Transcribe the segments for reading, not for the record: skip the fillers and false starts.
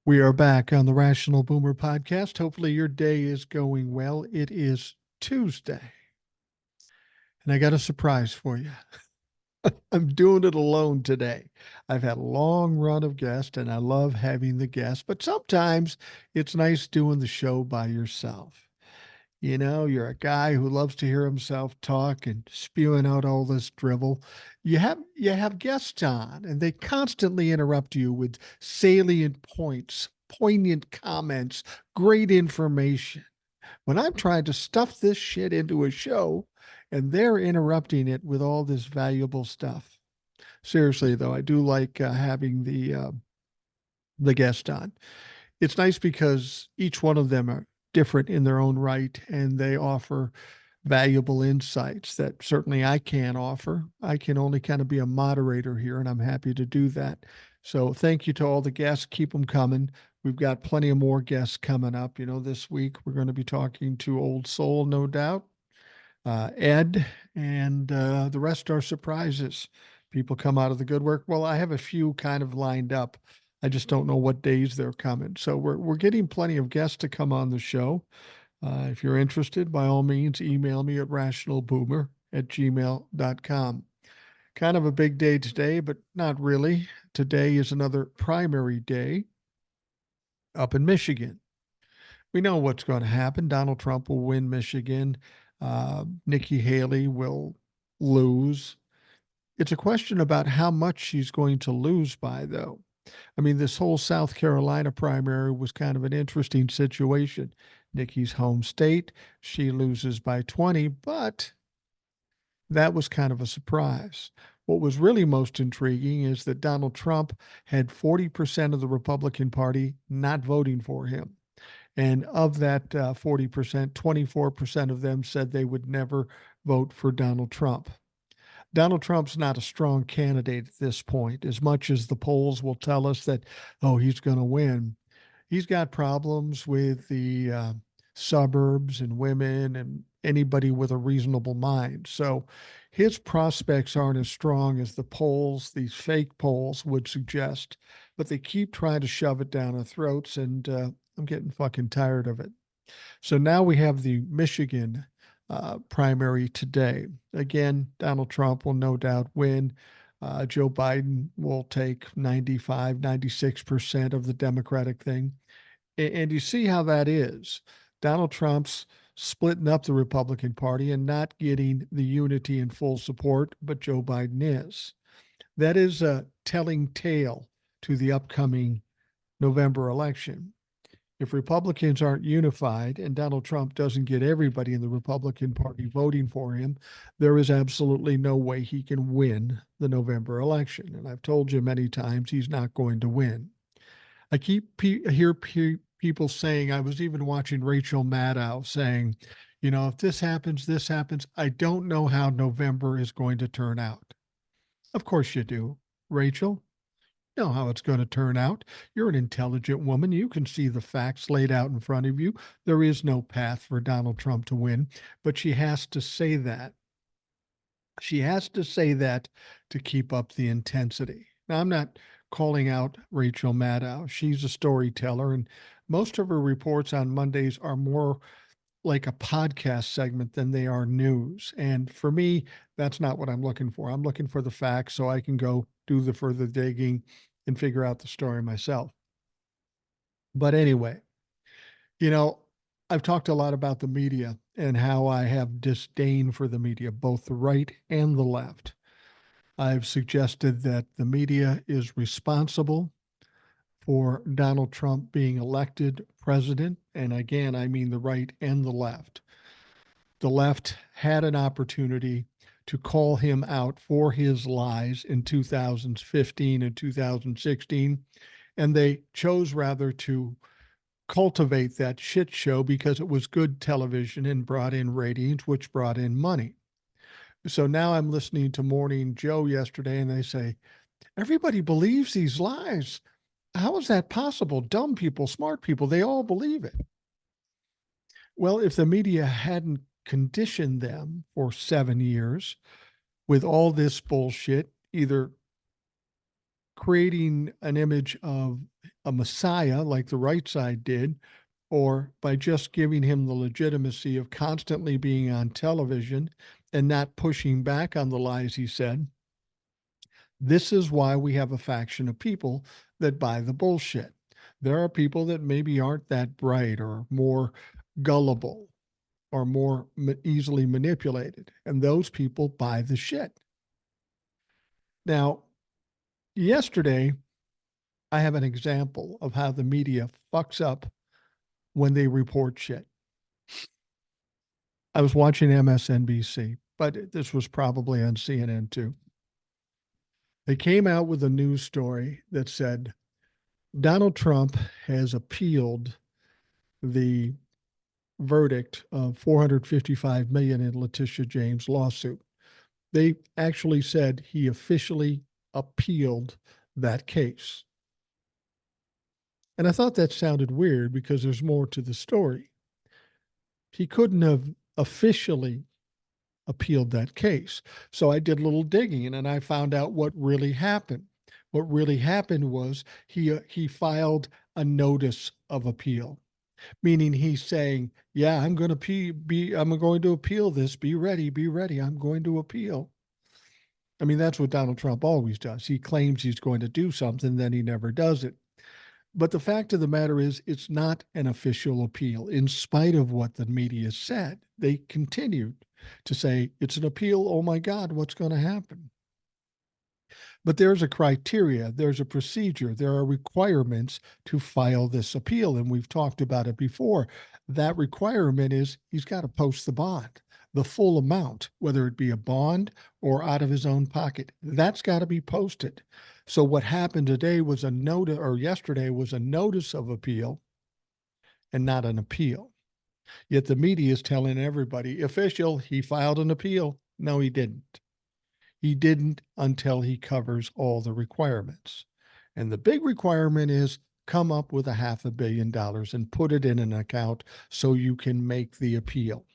We are back on the Rational Boomer podcast. Hopefully, your day is going well. It is Tuesday, and I got a surprise for you. I'm doing it alone today. I've had a long run of guests, and I love having the guests, but sometimes it's nice doing the show by yourself. You know, you're a guy who loves to hear himself talk and spewing out all this drivel. You have guests on and they constantly interrupt you with salient points, poignant comments, great information. When I'm trying to stuff this shit into a show and they're interrupting it with all this valuable stuff. Seriously though, I do like having the guest on. It's nice because each one of them are different in their own right and they offer valuable insights that certainly I can't offer. I can only kind of be a moderator here and I'm happy to do that. So thank you to all the guests. Keep them coming. We've got plenty of more guests coming up. You know, this week we're going to be talking to Old Soul, no doubt, Ed, and the rest are surprises. People come out of the woodwork. Well, I have a few kind of lined up. I just don't know what days they're coming. So we're getting plenty of guests to come on the show. If you're interested, by all means, email me at rationalboomer@gmail.com. Kind of a big day today, but not really. Today is another primary day up in Michigan. We know what's going to happen. Donald Trump will win Michigan. Nikki Haley will lose. It's a question about how much she's going to lose by, though. I mean, this whole South Carolina primary was kind of an interesting situation. Nikki's home state, she loses by 20, but that was kind of a surprise. What was really most intriguing is that Donald Trump had 40% of the Republican Party not voting for him. And of that 40%, 24% of them said they would never vote for Donald Trump. Donald Trump's not a strong candidate at this point, as much as the polls will tell us that, oh, he's going to win. He's got problems with the suburbs and women and anybody with a reasonable mind. So his prospects aren't as strong as the polls, these fake polls would suggest, but they keep trying to shove it down our throats. And I'm getting fucking tired of it. So now we have the Michigan primary today. Again, Donald Trump will no doubt win. Joe Biden will take 95, 96% of the Democratic thing. And you see how that is. Donald Trump's splitting up the Republican Party and not getting the unity and full support, but Joe Biden is. That is a telling tale to the upcoming November election. If Republicans aren't unified and Donald Trump doesn't get everybody in the Republican Party voting for him, there is absolutely no way he can win the November election. And I've told you many times he's not going to win. I hear people saying, I was even watching Rachel Maddow saying, you know, if this happens, this happens. I don't know how November is going to turn out. Of course you do, Rachel. You know how it's going to turn out. You're an intelligent woman. You can see the facts laid out in front of you. There is no path for Donald Trump to win, but she has to say that. She has to say that to keep up the intensity. Now, I'm not calling out Rachel Maddow. She's a storyteller, and most of her reports on Mondays are more like a podcast segment than they are news. And for me, that's not what I'm looking for. I'm looking for the facts so I can go do the further digging and figure out the story myself. But anyway, you know, I've talked a lot about the media and how I have disdain for the media, both the right and the left. I've suggested that the media is responsible for Donald Trump being elected president. And again, I mean the right and the left. The left had an opportunity to call him out for his lies in 2015 and 2016, and they chose rather to cultivate that shit show because it was good television and brought in ratings, which brought in money. So now I'm listening to Morning Joe yesterday, and they say, everybody believes these lies. How is that possible? Dumb people, smart people, they all believe it. Well, if the media hadn't conditioned them for 7 years with all this bullshit, either creating an image of a messiah like the right side did, or by just giving him the legitimacy of constantly being on television and not pushing back on the lies he said. This is why we have a faction of people that buy the bullshit. There are people that maybe aren't that bright or more gullible or more easily manipulated, and those people buy the shit. Now, yesterday, I have an example of how the media fucks up when they report shit. I was watching MSNBC, but this was probably on CNN too. They came out with a news story that said Donald Trump has appealed the verdict of 455 million in Letitia James' lawsuit. They actually said he officially appealed that case. And I thought that sounded weird because there's more to the story. He couldn't have officially appealed that case. So I did a little digging and I found out what really happened. What really happened was he filed a notice of appeal, meaning he's saying, "Yeah, I'm going to appeal this. Be ready, be ready. I'm going to appeal." I mean, that's what Donald Trump always does. He claims he's going to do something, then he never does it. But the fact of the matter is, it's not an official appeal. In spite of what the media said, they continued to say it's an appeal. Oh my God, what's going to happen? But there's a criteria, there's a procedure, there are requirements to file this appeal. And we've talked about it before. That requirement is he's got to post the bond, the full amount, whether it be a bond or out of his own pocket. That's got to be posted. So what happened today was yesterday was a notice of appeal and not an appeal. Yet the media is telling everybody, official, he filed an appeal. No, he didn't. He didn't until he covers all the requirements. And the big requirement is come up with $500 million and put it in an account so you can make the appeal.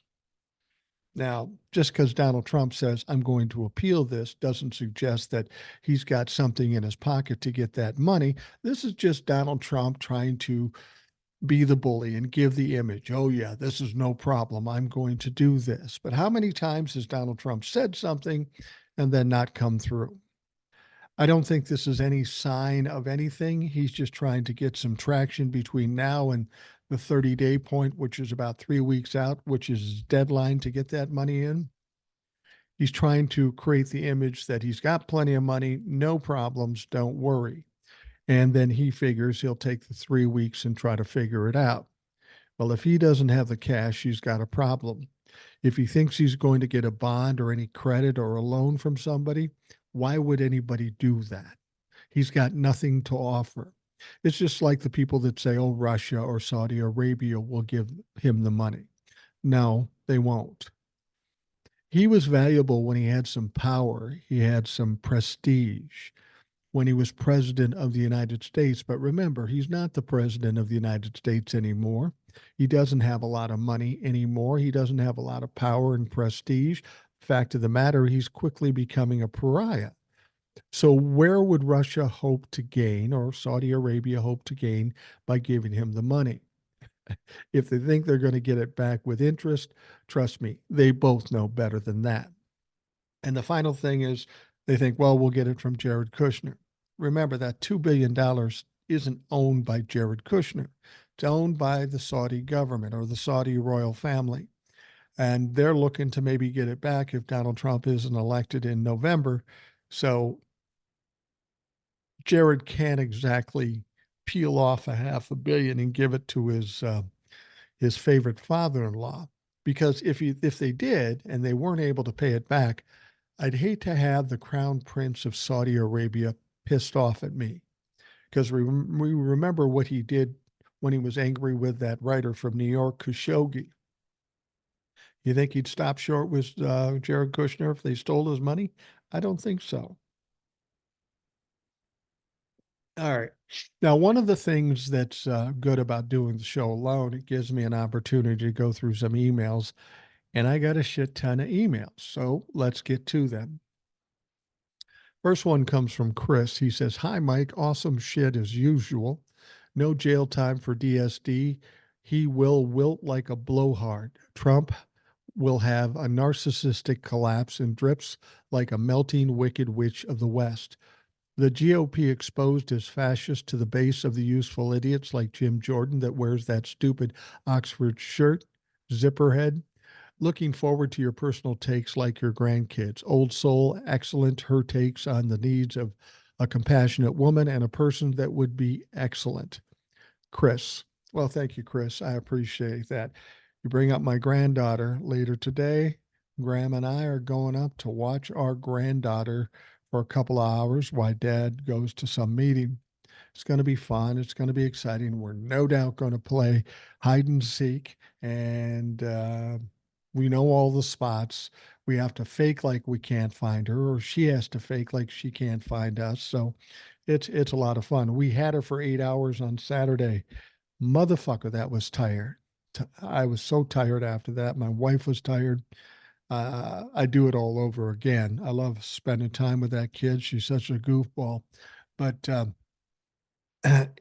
Now, just because Donald Trump says, I'm going to appeal this, doesn't suggest that he's got something in his pocket to get that money. This is just Donald Trump trying to be the bully and give the image, oh, yeah, this is no problem. I'm going to do this. But how many times has Donald Trump said something and then not come through? I don't think this is any sign of anything. He's just trying to get some traction between now and the 30-day point, which is about 3 weeks out, which is his deadline to get that money in. He's trying to create the image that he's got plenty of money, no problems, don't worry. And then he figures he'll take the 3 weeks and try to figure it out. Well, if he doesn't have the cash, he's got a problem. If he thinks he's going to get a bond or any credit or a loan from somebody, why would anybody do that? He's got nothing to offer. It's just like the people that say, oh, Russia or Saudi Arabia will give him the money. No, they won't. He was valuable when he had some power, he had some prestige when he was president of the United States. But remember, he's not the president of the United States anymore. He doesn't have a lot of money anymore. He doesn't have a lot of power and prestige. Fact of the matter, he's quickly becoming a pariah. So where would Russia hope to gain, or Saudi Arabia hope to gain, by giving him the money? If they think they're going to get it back with interest, trust me, they both know better than that. And the final thing is they think, well, we'll get it from Jared Kushner. Remember that $2 billion isn't owned by Jared Kushner. It's owned by the Saudi government or the Saudi royal family. And they're looking to maybe get it back if Donald Trump isn't elected in November. So Jared can't exactly peel off $500 million and give it to his favorite father-in-law. Because if they did and they weren't able to pay it back, I'd hate to have the Crown Prince of Saudi Arabia pissed off at me, because we remember what he did when he was angry with that writer from New York, Khashoggi. You think he'd stop short with Jared Kushner if they stole his money? I don't think so. All right. Now, one of the things that's good about doing the show alone, it gives me an opportunity to go through some emails, and I got a shit ton of emails. So let's get to them. First one comes from Chris. He says, "Hi, Mike. Awesome shit as usual. No jail time for DSD. He will wilt like a blowhard. Trump will have a narcissistic collapse and drips like a melting wicked witch of the West. The GOP exposed as fascist to the base of the useful idiots like Jim Jordan that wears that stupid Oxford shirt, zipperhead. Looking forward to your personal takes like your grandkids. Old soul, excellent. Her takes on the needs of a compassionate woman and a person that would be excellent." Chris. Well, thank you, Chris. I appreciate that. You bring up my granddaughter later today. Graham and I are going up to watch our granddaughter for a couple of hours while Dad goes to some meeting. It's going to be fun. It's going to be exciting. We're no doubt going to play hide and seek, and we know all the spots. We have to fake like we can't find her, or she has to fake like she can't find us. So it's a lot of fun. We had her for 8 hours on Saturday. Motherfucker, that was tired. I was so tired after that. My wife was tired. I do it all over again. I love spending time with that kid. She's such a goofball. But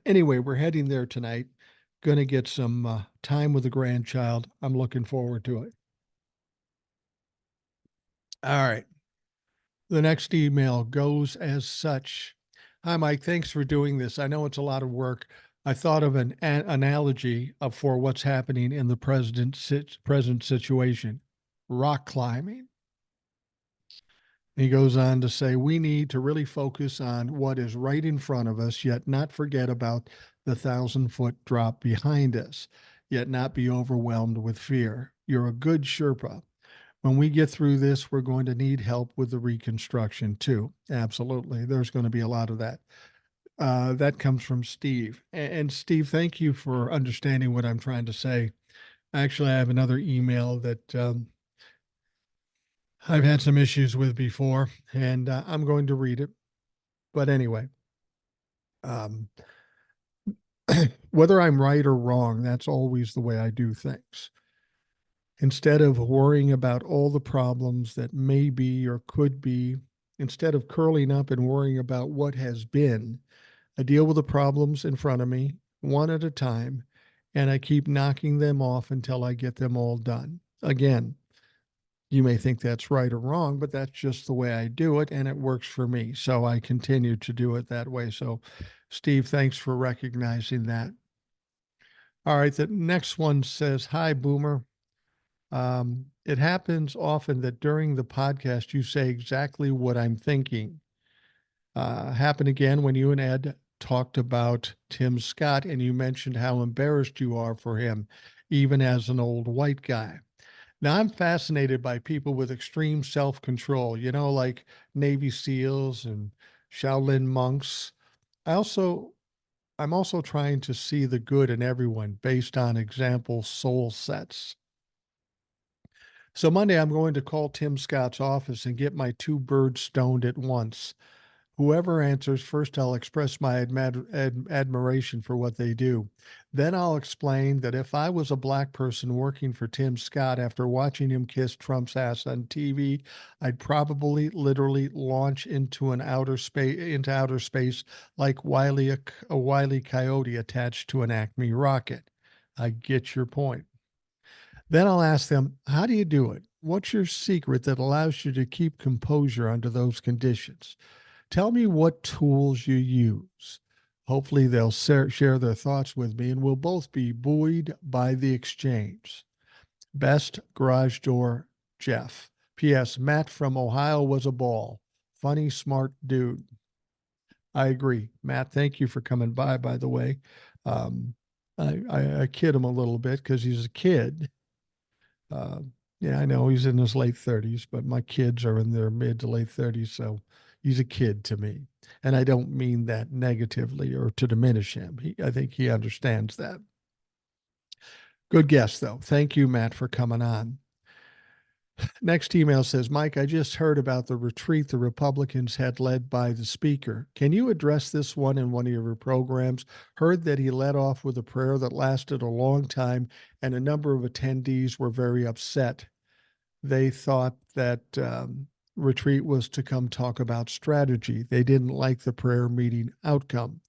anyway, we're heading there tonight. Going to get some time with the grandchild. I'm looking forward to it. All right. The next email goes as such. "Hi, Mike. Thanks for doing this. I know it's a lot of work. I thought of an analogy for what's happening in the present situation: rock climbing." He goes on to say, "We need to really focus on what is right in front of us, yet not forget about the 1,000-foot drop behind us, yet not be overwhelmed with fear. You're a good Sherpa. When we get through this, we're going to need help with the reconstruction too." Absolutely. There's going to be a lot of that. That comes from Steve. And Steve, thank you for understanding what I'm trying to say. Actually, I have another email that I've had some issues with before, and I'm going to read it. But anyway, um, whether I'm right or wrong, that's always the way I do things. Instead of worrying about all the problems that may be or could be, instead of curling up and worrying about what has been, I deal with the problems in front of me one at a time, and I keep knocking them off until I get them all done. Again, you may think that's right or wrong, but that's just the way I do it, and it works for me. So I continue to do it that way. So, Steve, thanks for recognizing that. All right, the next one says, "Hi, Boomer. It happens often that during the podcast you say exactly what I'm thinking. Happened again when you and Ed talked about Tim Scott and you mentioned how embarrassed you are for him, even as an old white guy. Now, I'm fascinated by people with extreme self control, like Navy SEALs and Shaolin monks. I also I'm also trying to see the good in everyone based on example soul sets. So Monday, I'm going to call Tim Scott's office and get my two birds stoned at once. Whoever answers first, I'll express my admiration for what they do. Then I'll explain that if I was a black person working for Tim Scott after watching him kiss Trump's ass on TV, I'd probably literally launch into outer space like a wily coyote attached to an Acme rocket. I get your point. Then I'll ask them, how do you do it? What's your secret that allows you to keep composure under those conditions? Tell me what tools you use. Hopefully, they'll share their thoughts with me and we'll both be buoyed by the exchange. Best garage door, Jeff. P.S. Matt from Ohio was a ball. Funny, smart dude. I agree. Matt, thank you for coming by the way. Um, I kid him a little bit because he's a kid. Uh, yeah, I know he's in his late 30s, but my kids are in their mid to late 30s. So he's a kid to me. And I don't mean that negatively or to diminish him. I think he understands that. Good guess, though. Thank you, Matt, for coming on. Next email says, Mike, I just heard about the retreat the Republicans had led by the speaker. Can you address this one in one of your programs? Heard that he led off with a prayer that lasted a long time, and a number of attendees were very upset. They thought that retreat was to come talk about strategy. They didn't like the prayer meeting outcome.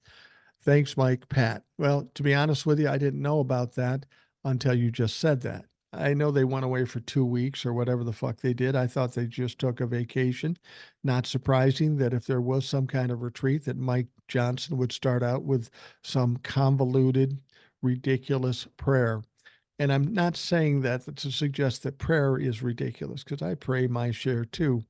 Thanks, Mike. Pat. Well, to be honest with you, I didn't know about that until you just said that. I know they went away for 2 weeks or whatever the fuck they did. I thought they just took a vacation. Not surprising that if there was some kind of retreat, that Mike Johnson would start out with some convoluted, ridiculous prayer. And I'm not saying that to suggest that prayer is ridiculous, because I pray my share too.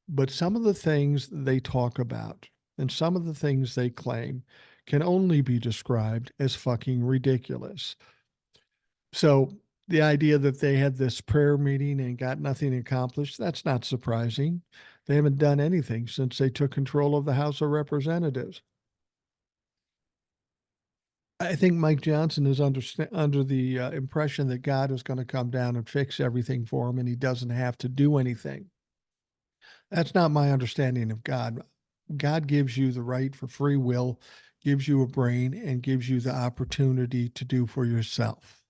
But some of the things they talk about and some of the things they claim can only be described as fucking ridiculous. So the idea that they had this prayer meeting and got nothing accomplished, that's not surprising. They haven't done anything since they took control of the House of Representatives. I think Mike Johnson is under the impression that God is going to come down and fix everything for him and he doesn't have to do anything. That's not my understanding of God. God gives you the right for free will, gives you a brain, and gives you the opportunity to do for yourself.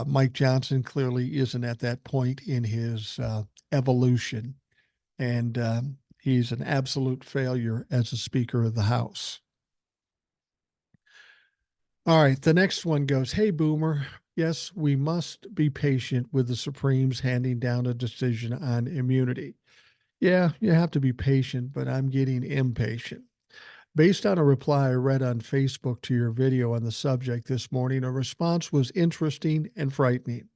Mike Johnson clearly isn't at that point in his evolution, and he's an absolute failure as a Speaker of the House. All right, the next one goes, "Hey, Boomer. Yes, we must be patient with the Supremes handing down a decision on immunity. Yeah, you have to be patient, but I'm getting impatient. Based on a reply I read on Facebook to your video on the subject this morning, a response was interesting and frightening.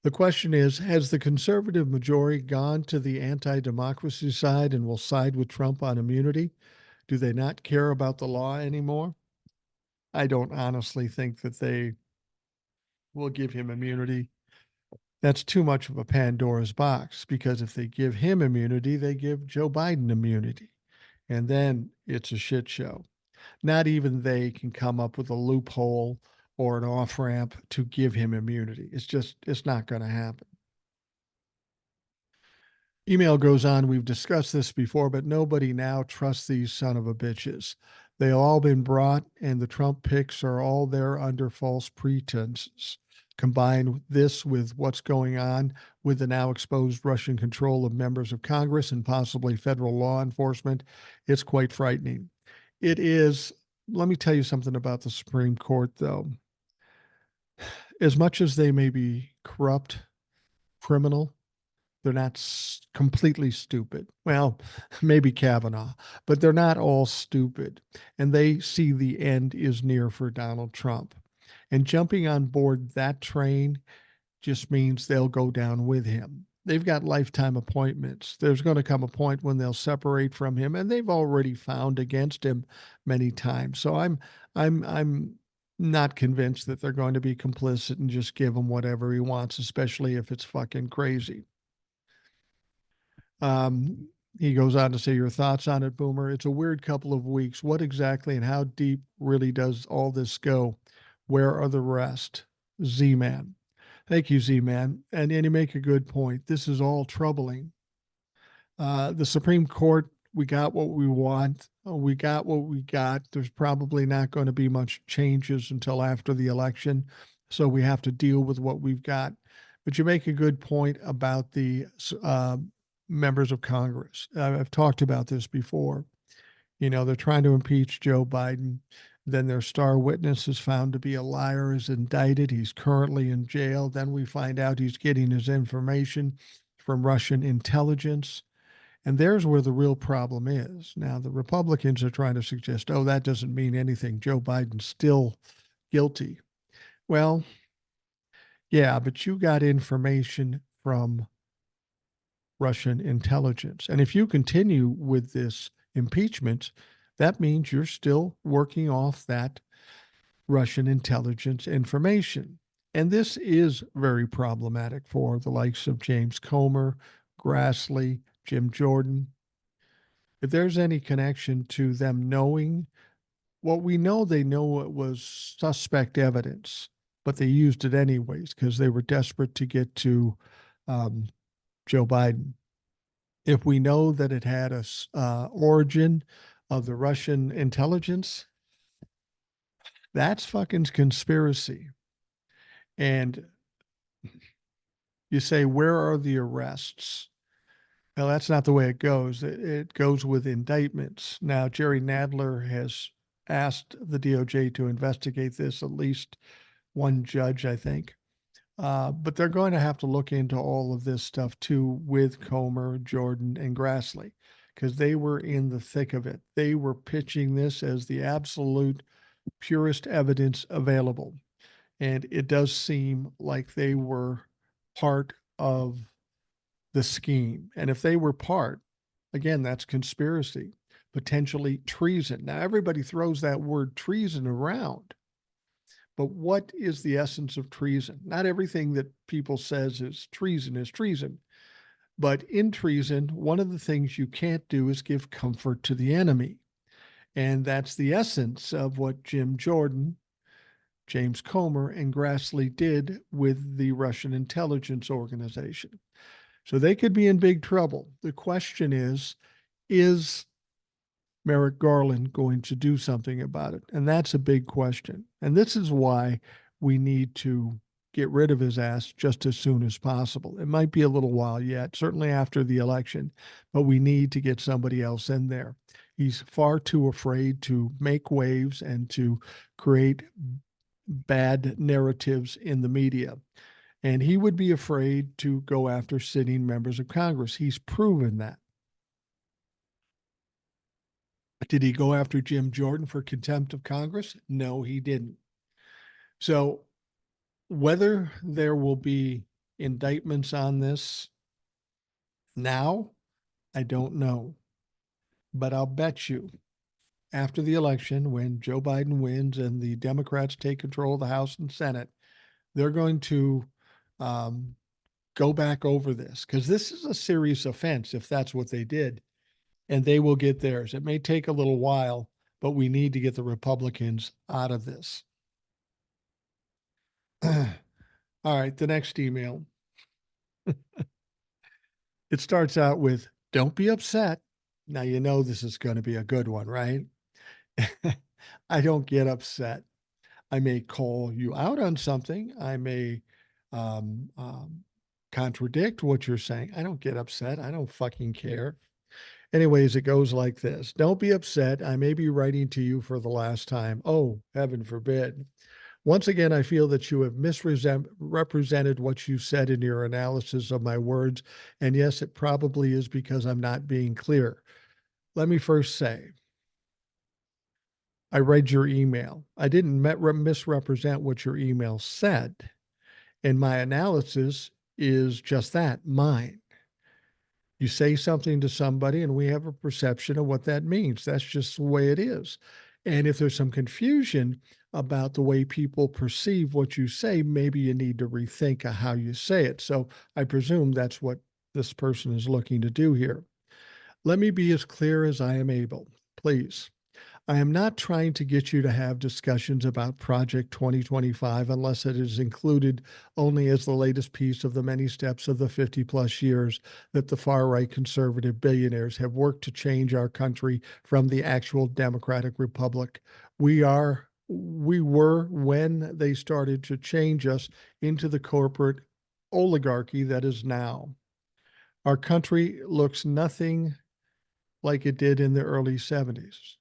The question is, has the conservative majority gone to the anti-democracy side and will side with Trump on immunity? Do they not care about the law anymore? I don't honestly think that they will give him immunity. That's too much of a Pandora's box, because if they give him immunity, they give Joe Biden immunity. And then it's a shit show. Not even they can come up with a loophole or an off ramp to give him immunity. It's not going to happen. Email goes on, we've discussed this before, but nobody now trusts these son of a bitches. They've all been brought, and the Trump picks are all there under false pretenses. Combine this with what's going on with the now exposed Russian control of members of Congress and possibly federal law enforcement, it's quite frightening. It is. Let me tell you something about the Supreme Court, though. As much as they may be corrupt, criminal, they're not completely stupid. Well, maybe Kavanaugh, but they're not all stupid. And they see the end is near for Donald Trump. And jumping on board that train just means they'll go down with him. They've got lifetime appointments. There's going to come a point when they'll separate from him, and they've already found against him many times. So I'm not convinced that they're going to be complicit and just give him whatever he wants, especially if it's fucking crazy. He goes on to say, your thoughts on it, Boomer? It's a weird couple of weeks. What exactly and how deep really does all this go? Where are the rest? Z-Man. Thank you, Z-Man. And you make a good point. This is all troubling. The Supreme Court, we got what we want. We got what we got. There's probably not going to be much changes until after the election. So we have to deal with what we've got. But you make a good point about the members of Congress. I've talked about this before. You know, they're trying to impeach Joe Biden. Then their star witness is found to be a liar, is indicted. He's currently in jail. Then we find out he's getting his information from Russian intelligence. And there's where the real problem is. Now, the Republicans are trying to suggest, oh, that doesn't mean anything. Joe Biden's still guilty. Well, yeah, but you got information from Russian intelligence. And if you continue with this impeachment, that means you're still working off that Russian intelligence information. And this is very problematic for the likes of James Comer, Grassley, Jim Jordan. If there's any connection to them knowing what we know, they know it was suspect evidence, but they used it anyways because they were desperate to get to Joe Biden. If we know that it had a origin of the Russian intelligence, that's fucking conspiracy. And you say, where are the arrests? Well, that's not the way it goes. It goes with indictments. Now, Jerry Nadler has asked the DOJ to investigate this, at least one judge, I think. But they're going to have to look into all of this stuff too with Comer, Jordan, and Grassley, because they were in the thick of it. They were pitching this as the absolute purest evidence available. And it does seem like they were part of the scheme. And if they were part, again, that's conspiracy, potentially treason. Now, everybody throws that word treason around, but what is the essence of treason? Not everything that people says is treason, but in treason, one of the things you can't do is give comfort to the enemy. And that's the essence of what Jim Jordan, James Comer, and Grassley did with the Russian intelligence organization. So they could be in big trouble. The question is Merrick Garland going to do something about it? And that's a big question. And this is why we need to get rid of his ass just as soon as possible. It might be a little while yet, certainly after the election, but we need to get somebody else in there. He's far too afraid to make waves and to create bad narratives in the media. And he would be afraid to go after sitting members of Congress. He's proven that. Did he go after Jim Jordan for contempt of Congress? No, he didn't. So whether there will be indictments on this now, I don't know. But I'll bet you after the election, when Joe Biden wins and the Democrats take control of the House and Senate, they're going to go back over this, because this is a serious offense if that's what they did, and they will get theirs. It may take a little while, but we need to get the Republicans out of this. All right, the next email. It starts out with, "Don't be upset." Now, you know this is going to be a good one, right? I don't get upset. I may call you out on something. I may um, um, contradict what you're saying. I don't get upset. I don't fucking care. Anyways, it goes like this. "Don't be upset. I may be writing to you for the last time. Oh, heaven forbid. Once again, I feel that you have misrepresented what you said in your analysis of my words. And yes, it probably is because I'm not being clear. Let me first say, I read your email. I didn't misrepresent what your email said. And my analysis is just that, mine. You say something to somebody, and we have a perception of what that means. That's just the way it is. And if there's some confusion about the way people perceive what you say, maybe you need to rethink how you say it. So I presume that's what this person is looking to do here. Let me be as clear as I am able, please. I am not trying to get you to have discussions about Project 2025 unless it is included only as the latest piece of the many steps of the 50 plus years that the far right conservative billionaires have worked to change our country from the actual democratic republic we were when they started to change us into the corporate oligarchy that is now. Our country looks nothing like it did in the early 70s,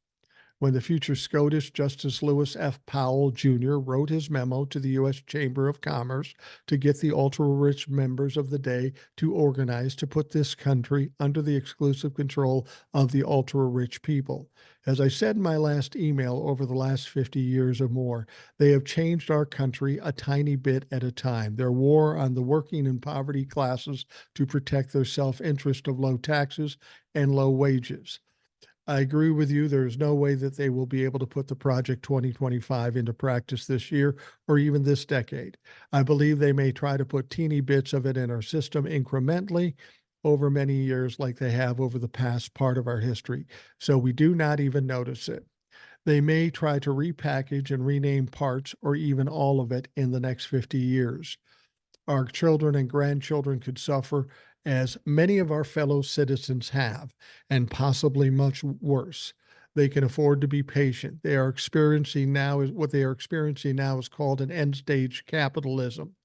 when the future SCOTUS Justice Lewis F. Powell Jr. wrote his memo to the U.S. Chamber of Commerce to get the ultra-rich members of the day to organize to put this country under the exclusive control of the ultra-rich people. As I said in my last email, over the last 50 years or more, they have changed our country a tiny bit at a time. Their war on the working and poverty classes to protect their self-interest of low taxes and low wages. I agree with you. There is no way that they will be able to put the Project 2025 into practice this year or even this decade. I believe they may try to put teeny bits of it in our system incrementally over many years, like they have over the past part of our history, so we do not even notice it. They may try to repackage and rename parts or even all of it in the next 50 years. Our children and grandchildren could suffer, as many of our fellow citizens have, and possibly much worse. They can afford to be patient. They are experiencing now is what they are experiencing now is called an end stage capitalism.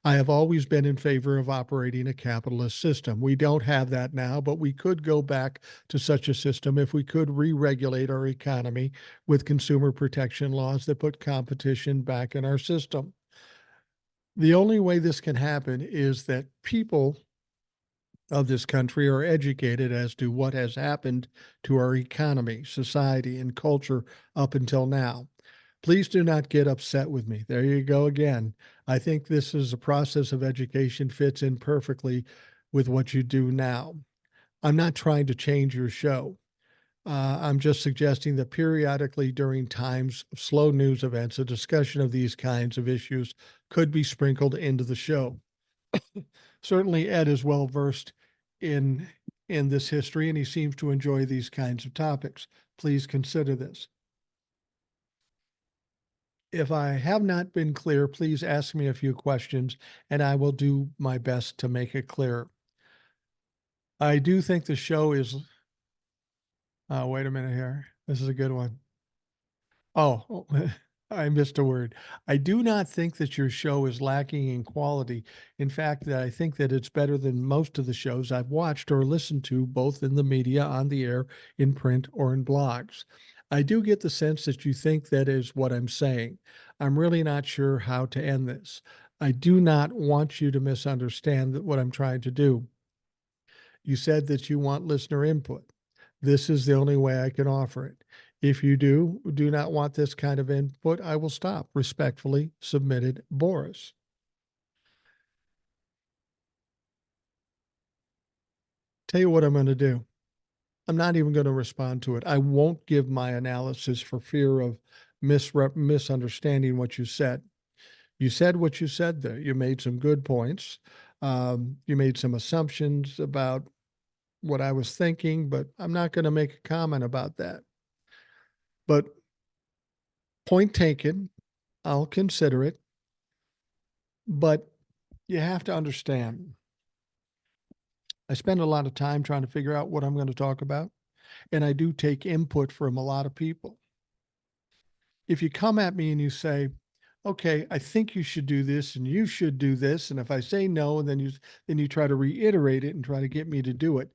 I have always been in favor of operating a capitalist system. We don't have that now, but we could go back to such a system if we could re regulate our economy with consumer protection laws that put competition back in our system. The only way this can happen is that people of this country are educated as to what has happened to our economy, society, and culture up until now. Please do not get upset with me. There you go again. I think this is a process of education fits in perfectly with what you do now. I'm not trying to change your show. I'm just suggesting that periodically during times of slow news events, a discussion of these kinds of issues could be sprinkled into the show. Certainly, Ed is well versed in this history, and he seems to enjoy these kinds of topics. Please consider this. If I have not been clear, please ask me a few questions, and I will do my best to make it clear. I do think the show is. Wait a minute here. This is a good one. Oh, I missed a word. I do not think that your show is lacking in quality. In fact, I think that it's better than most of the shows I've watched or listened to, both in the media, on the air, in print, or in blogs. I do get the sense that you think that is what I'm saying. I'm really not sure how to end this. I do not want you to misunderstand what I'm trying to do. You said that you want listener input. This is the only way I can offer it. If you do not want this kind of input, I will stop. Respectfully submitted, Boris. Tell you what I'm going to do. I'm not even going to respond to it. I won't give my analysis for fear of misunderstanding what you said. You said what you said there. You made some good points. You made some assumptions about what I was thinking, but I'm not going to make a comment about that. But point taken, I'll consider it. But you have to understand, I spend a lot of time trying to figure out what I'm going to talk about, and I do take input from a lot of people. If you come at me and you say, okay, I think you should do this and you should do this, and if I say no, and then you try to reiterate it and try to get me to do it.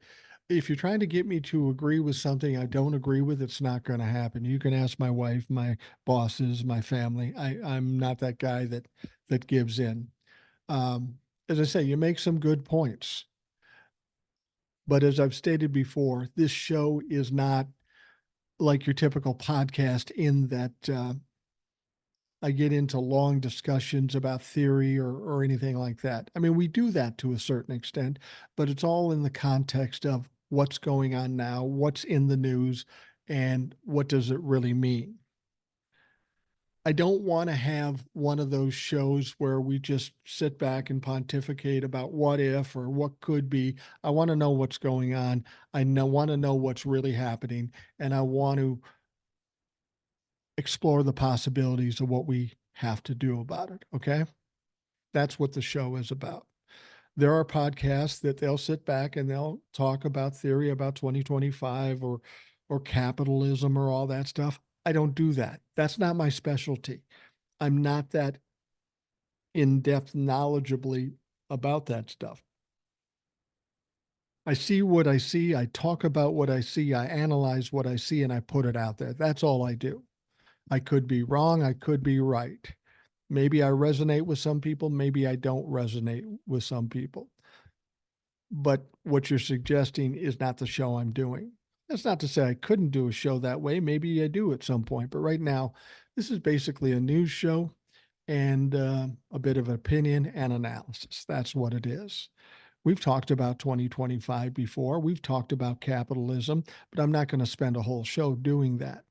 If you're trying to get me to agree with something I don't agree with, it's not going to happen. You can ask my wife, my bosses, my family. I'm not that guy that gives in. Um, as I say, you make some good points. But as I've stated before, this show is not like your typical podcast in that I get into long discussions about theory or anything like that. I mean, we do that to a certain extent, but it's all in the context of what's going on now, what's in the news, and what does it really mean. I don't want to have one of those shows where we just sit back and pontificate about what if or what could be. I want to know what's going on. Want to know what's really happening, and I want to explore the possibilities of what we have to do about it. Okay. That's what the show is about. There are podcasts that they'll sit back and they'll talk about theory about 2025 or capitalism or all that stuff. I don't do that. That's not my specialty. I'm not that in-depth knowledgeably about that stuff. I see what I see, I talk about what I see, I analyze what I see, and I put it out there. That's all I do. I could be wrong, I could be right. Maybe I resonate with some people, maybe I don't resonate with some people. But what you're suggesting is not the show I'm doing. That's not to say I couldn't do a show that way. Maybe I do at some point. But right now, this is basically a news show and a bit of opinion and analysis. That's what it is. We've talked about 2025 before. We've talked about capitalism, but I'm not going to spend a whole show doing that.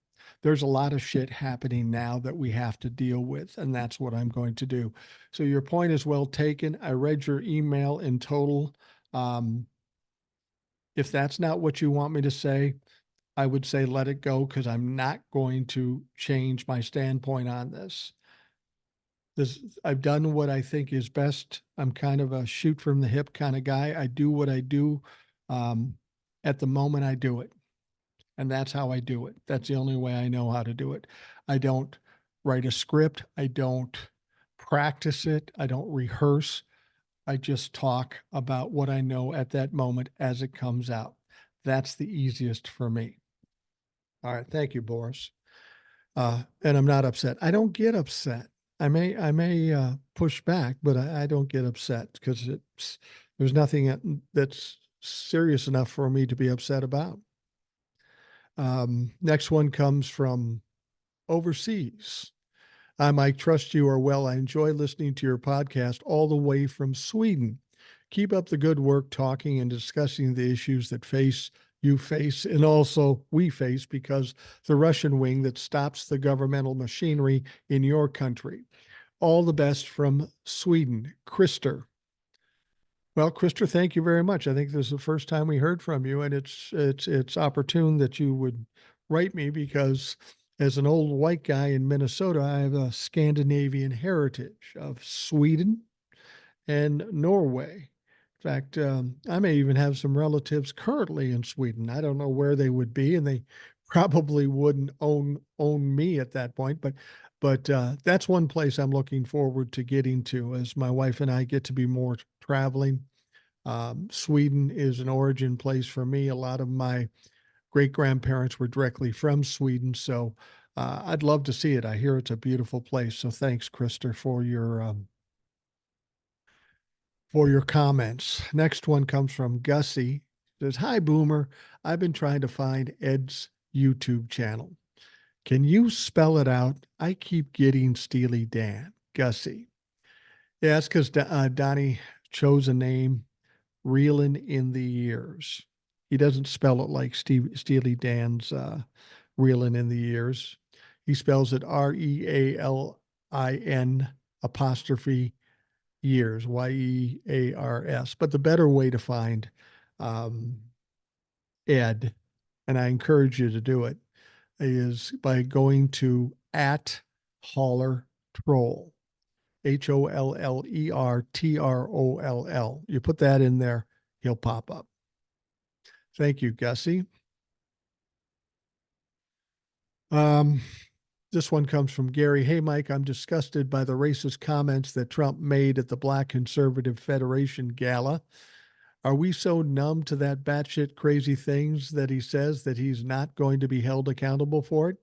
There's a lot of shit happening now that we have to deal with, and that's what I'm going to do. So your point is well taken. I read your email in total. Um, if that's not what you want me to say, I would say let it go because I'm not going to change my standpoint on this. I've done what I think is best. I'm kind of a shoot from the hip kind of guy. I do what I do at the moment I do it. And that's how I do it. That's the only way I know how to do it. I don't write a script. I don't practice it. I don't rehearse. I just talk about what I know at that moment as it comes out. That's the easiest for me. All right. Thank you, Boris. And I'm not upset. I don't get upset. I may push back, but I don't get upset because there's nothing that's serious enough for me to be upset about. Next one comes from overseas. Hi, Mike. Trust you are well. I enjoy listening to your podcast all the way from Sweden. Keep up the good work talking and discussing the issues that you face and also we face because the Russian wing that stops the governmental machinery in your country. All the best from Sweden, Krister. Well, Krister, thank you very much. I think this is the first time we heard from you, and it's opportune that you would write me because as an old white guy in Minnesota, I have a Scandinavian heritage of Sweden and Norway. In fact, I may even have some relatives currently in Sweden. I don't know where they would be, and they probably wouldn't own me at that point. But that's one place I'm looking forward to getting to as my wife and I get to be more traveling. Sweden is an origin place for me. A lot of my great grandparents were directly from Sweden, so I'd love to see it. I hear it's a beautiful place. So thanks, Krister, for your comments. Next one comes from Gussie. It says, "Hi, Boomer. I've been trying to find Ed's YouTube channel. Can you spell it out? I keep getting Steely Dan." Gussie. Yeah, it's because Donnie chose a name, reeling in the years. He doesn't spell it like Steely Dan's reeling in the years. He spells it REALIN apostrophe years, YEARS. But the better way to find um, Ed, and I encourage you to do it, is by going to at Holler Troll, HOLLERTROLL. You put that in there, he'll pop up. Thank you, Gussie. Um, this one comes from Gary. Hey, Mike, I'm disgusted by the racist comments that Trump made at the Black Conservative Federation Gala. Are we so numb to that batshit crazy things that he says that he's not going to be held accountable for it?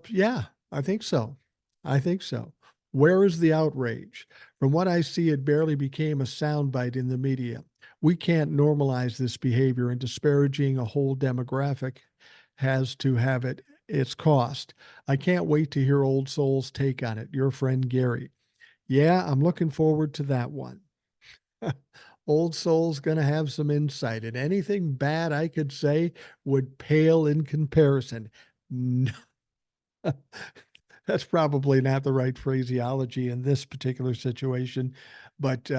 Yeah, I think so. I think so. Where is the outrage? From what I see, it barely became a soundbite in the media. We can't normalize this behavior, and disparaging a whole demographic has to have its cost. I can't wait to hear Old Soul's take on it. Your friend Gary. Yeah, I'm looking forward to that one. Old Soul's going to have some insight, and anything bad I could say would pale in comparison. No. That's probably not the right phraseology in this particular situation. But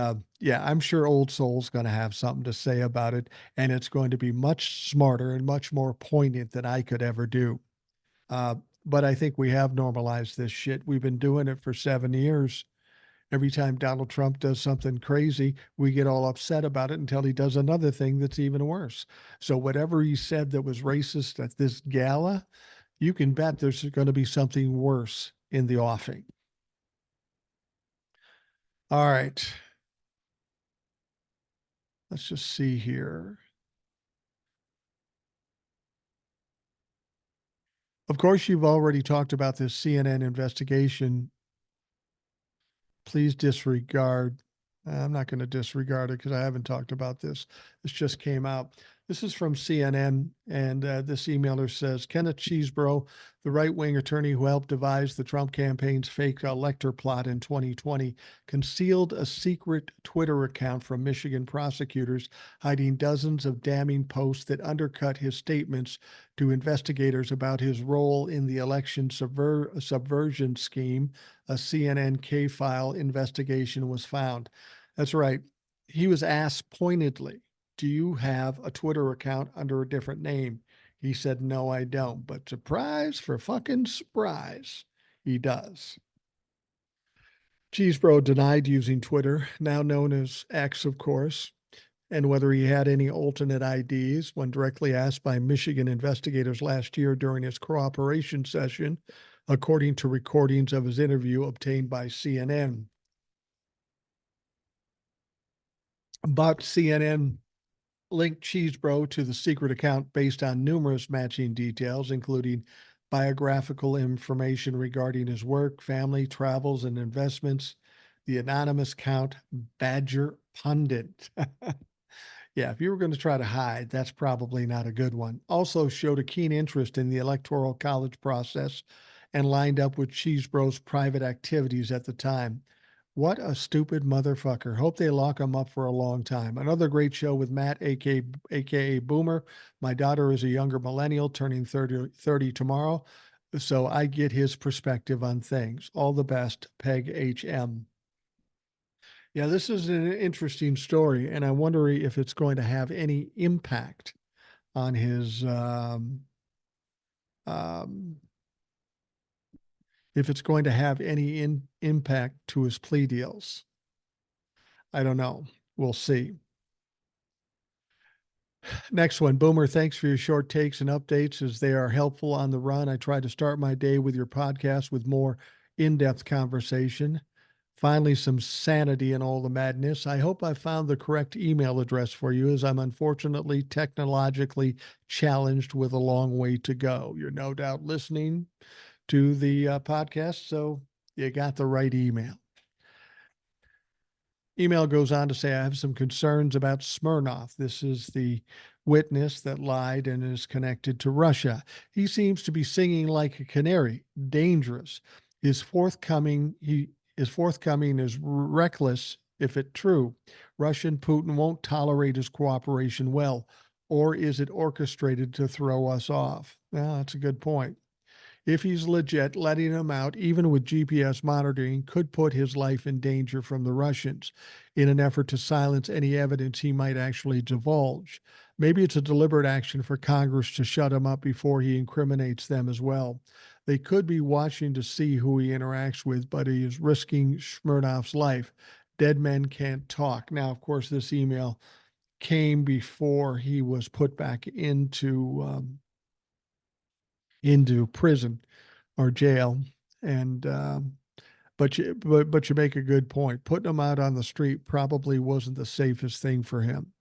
yeah, I'm sure Old Soul's going to have something to say about it. And it's going to be much smarter and much more poignant than I could ever do. Uh, but I think we have normalized this shit. We've been doing it for 7 years. Every time Donald Trump does something crazy, we get all upset about it until he does another thing that's even worse. So, whatever he said that was racist at this gala, you can bet there's going to be something worse in the offing. All right. Let's just see here. Of course, you've already talked about this CNN investigation. Please disregard. I'm not going to disregard it because I haven't talked about this. This just came out. This is from CNN, and this emailer says Kenneth Cheesebro, the right wing attorney who helped devise the Trump campaign's fake elector plot in 2020, concealed a secret Twitter account from Michigan prosecutors, hiding dozens of damning posts that undercut his statements to investigators about his role in the election subversion scheme. A CNN K file investigation was found. That's right. He was asked pointedly, "Do you have a Twitter account under a different name?" He said, "No, I don't." But surprise for fucking surprise, he does. Cheesebro denied using Twitter, now known as X, of course, and whether he had any alternate IDs when directly asked by Michigan investigators last year during his cooperation session, according to recordings of his interview obtained by CNN. But CNN linked Cheesebro to the secret account based on numerous matching details, including biographical information regarding his work, family, travels, and investments. The anonymous count Badger Pundit. Yeah, if you were going to try to hide, that's probably not a good one. Also showed a keen interest in the electoral college process and lined up with Cheesebro's private activities at the time. What a stupid motherfucker. Hope they lock him up for a long time. Another great show with Matt, aka Boomer. My daughter is a younger millennial turning 30 tomorrow, so I get his perspective on things. All the best, Peg HM. Yeah, this is an interesting story, and I wonder if it's going to have any impact on his, um, if it's going to have any impact to his plea deals. I don't know. We'll see. Next one, Boomer, thanks for your short takes and updates as they are helpful on the run. I try to start my day with your podcast with more in depth conversation. Finally, some sanity in all the madness. I hope I found the correct email address for you, as I'm unfortunately technologically challenged with a long way to go. You're no doubt listening to the podcast, so you got the right email. Email goes on to say, I have some concerns about Smirnov. This is the witness that lied and is connected to Russia. He seems to be singing like a canary, dangerous. His forthcoming, is reckless if it true. Russian Putin won't tolerate his cooperation well. Or is it orchestrated to throw us off? Well, that's a good point. If he's legit, letting him out, even with GPS monitoring, could put his life in danger from the Russians in an effort to silence any evidence he might actually divulge. Maybe it's a deliberate action for Congress to shut him up before he incriminates them as well. They could be watching to see who he interacts with, but he is risking Smirnov's life. Dead men can't talk. Now, of course, this email came before he was put back into prison or jail. And but you make a good point. Putting him out on the street probably wasn't the safest thing for him.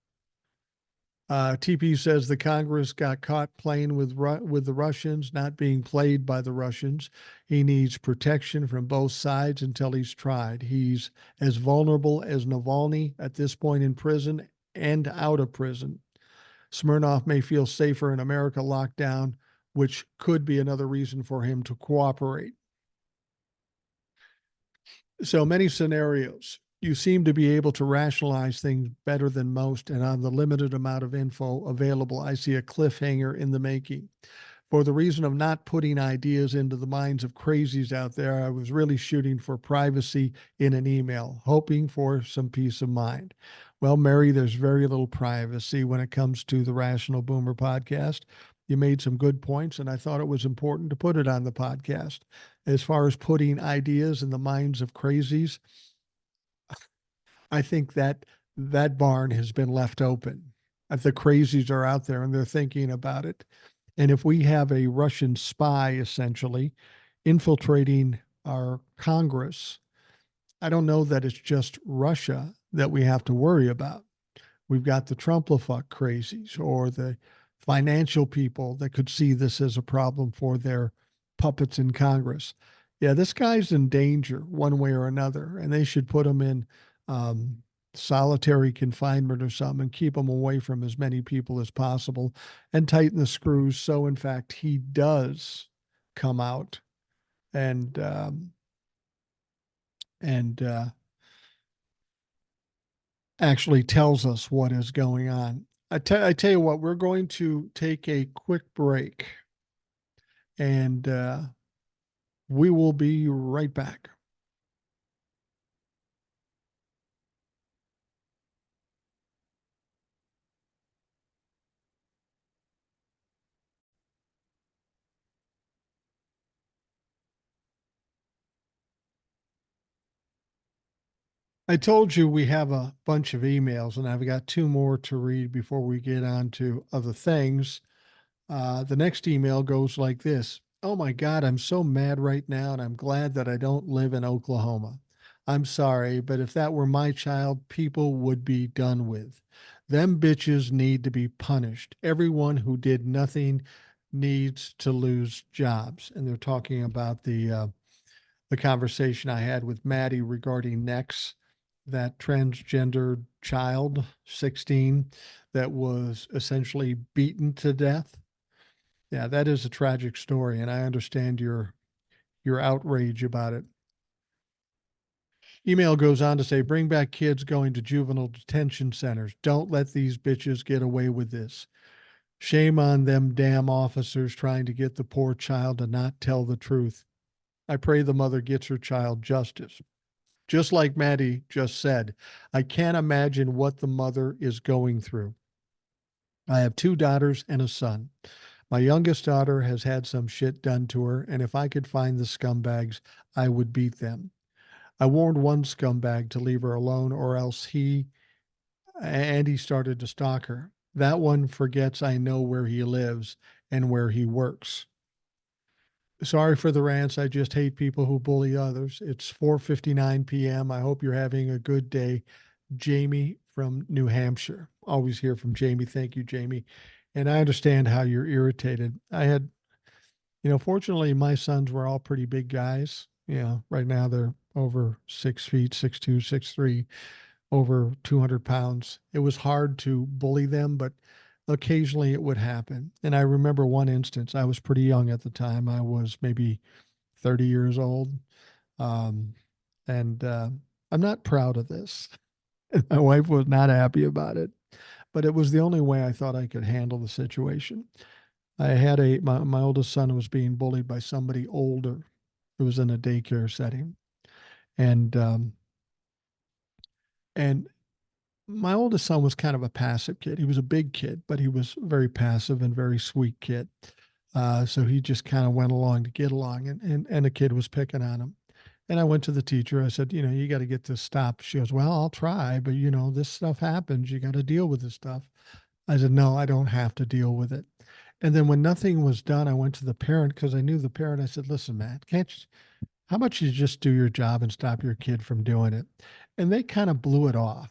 TP says the Congress got caught playing with the Russians, not being played by the Russians. He needs protection from both sides until he's tried. He's as vulnerable as Navalny at this point in prison and out of prison. Smirnov may feel safer in America locked down, which could be another reason for him to cooperate. So many scenarios. You seem to be able to rationalize things better than most, and on the limited amount of info available, I see a cliffhanger in the making. For the reason of not putting ideas into the minds of crazies out there, I was really shooting for privacy in an email, hoping for some peace of mind. Well, Mary, there's very little privacy when it comes to the Rational Boomer podcast. You made some good points, and I thought it was important to put it on the podcast. As far as putting ideas in the minds of crazies, I think that that barn has been left open. The crazies are out there and they're thinking about it. And if we have a Russian spy essentially infiltrating our Congress, I don't know that it's just Russia that we have to worry about. We've got the Trumplafuck crazies or the financial people that could see this as a problem for their puppets in Congress. Yeah, this guy's in danger one way or another, and they should put him in um, solitary confinement or something and keep him away from as many people as possible and tighten the screws so, in fact, he does come out and and actually tells us what is going on. I tell you what, we're going to take a quick break and we will be right back. I told you we have a bunch of emails, and I've got two more to read before we get on to other things. The next email goes like this. Oh my God, I'm so mad right now, and I'm glad that I don't live in Oklahoma. I'm sorry, but if that were my child, people would be done with. Them bitches need to be punished. Everyone who did nothing needs to lose jobs. And they're talking about the conversation I had with Maddie regarding Nex, that transgender child, 16, that was essentially beaten to death. Yeah, that is a tragic story, and I understand your outrage about it. Email goes on to say, bring back kids going to juvenile detention centers. Don't let these bitches get away with this. Shame on them damn officers trying to get the poor child to not tell the truth. I pray the mother gets her child justice. Just like Maddie just said, I can't imagine what the mother is going through. I have two daughters and a son. My youngest daughter has had some shit done to her, and if I could find the scumbags, I would beat them. I warned one scumbag to leave her alone, or else he started to stalk her. That one forgets I know where he lives and where he works. Sorry for the rants. I just hate people who bully others. It's 4:59 p.m. I hope you're having a good day. Jamie from New Hampshire. Always hear from Jamie. Thank you, Jamie. And I understand how you're irritated. Fortunately, my sons were all pretty big guys. Right now they're over 6 feet, 6'2", 6'3", over 200 pounds. It was hard to bully them, but occasionally it would happen. And I remember one instance. I was pretty young at the time. I was maybe 30 years old. Um, and I'm not proud of this. My wife was not happy about it, but it was the only way I thought I could handle the situation. I had my oldest son was being bullied by somebody older. It was in a daycare setting. And and my oldest son was kind of a passive kid. He was a big kid, but he was very passive and very sweet kid. So he just kind of went along to get along, and the kid was picking on him. And I went to the teacher. I said, you got to get this stopped. She goes, well, I'll try, but this stuff happens. You got to deal with this stuff. I said, no, I don't have to deal with it. And then when nothing was done, I went to the parent because I knew the parent. I said, listen, Matt, can't you, how about you just do your job and stop your kid from doing it? And they kind of blew it off.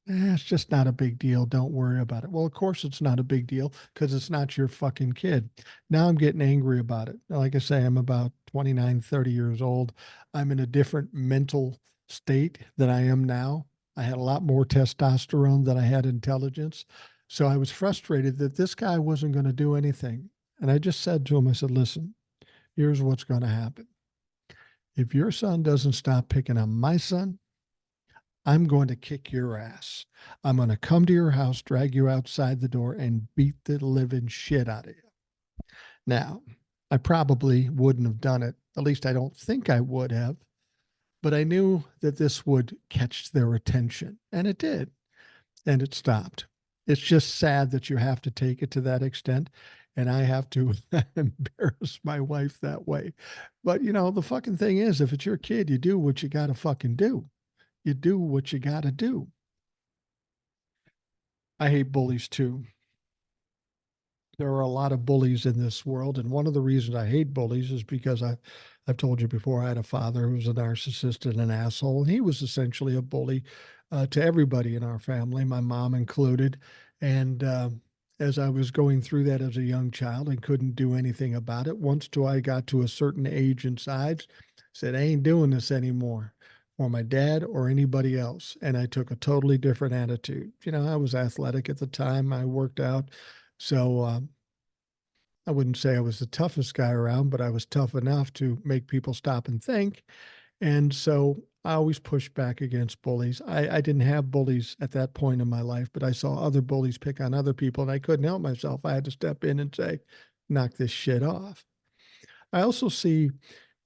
It's just not a big deal. Don't worry about it. Well, of course it's not a big deal because it's not your fucking kid. Now I'm getting angry about it. Like I say, I'm about 29, 30 years old. I'm in a different mental state than I am now. I had a lot more testosterone than I had intelligence. So I was frustrated that this guy wasn't going to do anything. And I just said to him, I said, listen, here's what's going to happen. If your son doesn't stop picking on my son, I'm going to kick your ass. I'm going to come to your house, drag you outside the door, and beat the living shit out of you. Now, I probably wouldn't have done it. At least I don't think I would have. But I knew that this would catch their attention, and it did, and it stopped. It's just sad that you have to take it to that extent, and I have to embarrass my wife that way. But the fucking thing is, if it's your kid, you do what you got to fucking do. You do what you got to do. I hate bullies too. There are a lot of bullies in this world, and one of the reasons I hate bullies is because I've told you before, I had a father who was a narcissist and an asshole, and he was essentially a bully to everybody in our family, my mom included. And as I was going through that as a young child and couldn't do anything about it, once till I got to a certain age and size, said I ain't doing this anymore for my dad or anybody else. And I took a totally different attitude. I was athletic at the time. I worked out. So I wouldn't say I was the toughest guy around, but I was tough enough to make people stop and think. And so I always pushed back against bullies. I didn't have bullies at that point in my life, but I saw other bullies pick on other people, and I couldn't help myself. I had to step in and say, knock this shit off. I also see,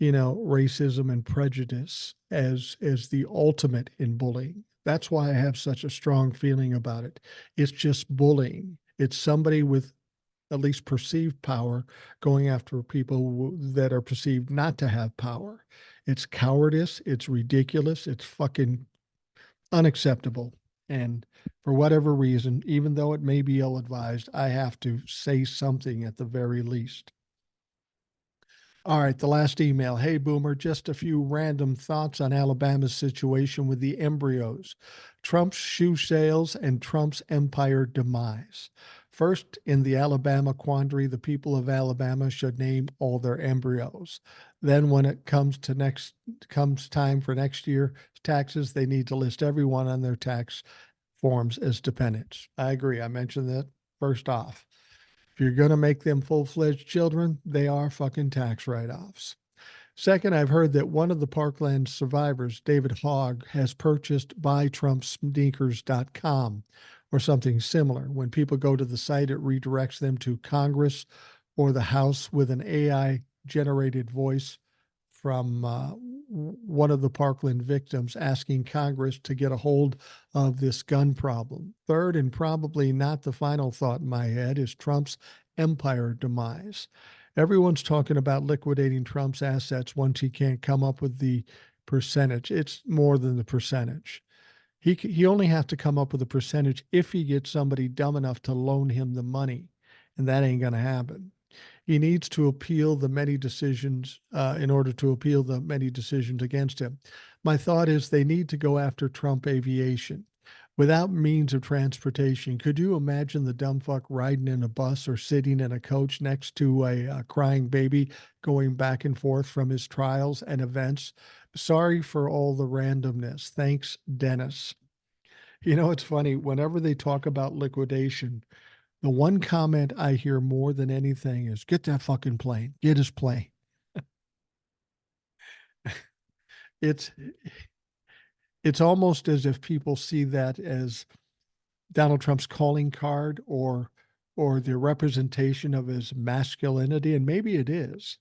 racism and prejudice as the ultimate in bullying. That's why I have such a strong feeling about it. It's just bullying. It's somebody with at least perceived power going after people that are perceived not to have power. It's cowardice. It's ridiculous. It's fucking unacceptable. And for whatever reason, even though it may be ill advised, I have to say something at the very least. All right, the last email. Hey, Boomer, just a few random thoughts on Alabama's situation with the embryos, Trump's shoe sales, and Trump's empire demise. First, in the Alabama quandary, the people of Alabama should name all their embryos. Then, when it comes time for next year taxes, they need to list everyone on their tax forms as dependents. I agree. I mentioned that first off. If you're going to make them full fledged children, they are fucking tax write offs. Second, I've heard that one of the Parkland survivors, David Hogg, has purchased buytrumpsneakers.com or something similar. When people go to the site, it redirects them to Congress or the House with an AI generated voice from one of the Parkland victims asking Congress to get a hold of this gun problem. Third, and probably not the final thought in my head, is Trump's empire demise. Everyone's talking about liquidating Trump's assets once he can't come up with the percentage. It's more than the percentage. He only has to come up with a percentage if he gets somebody dumb enough to loan him the money, and that ain't going to happen. He needs to appeal the many decisions in order to appeal the many decisions against him. My thought is they need to go after Trump aviation. Without means of transportation, could you imagine the dumb fuck riding in a bus or sitting in a coach next to a crying baby going back and forth from his trials and events? Sorry for all the randomness. Thanks, Dennis. You know, it's funny. Whenever they talk about liquidation, the one comment I hear more than anything is get that fucking plane, get his plane. It's it's almost as if people see that as Donald Trump's calling card or the representation of his masculinity, and maybe it is.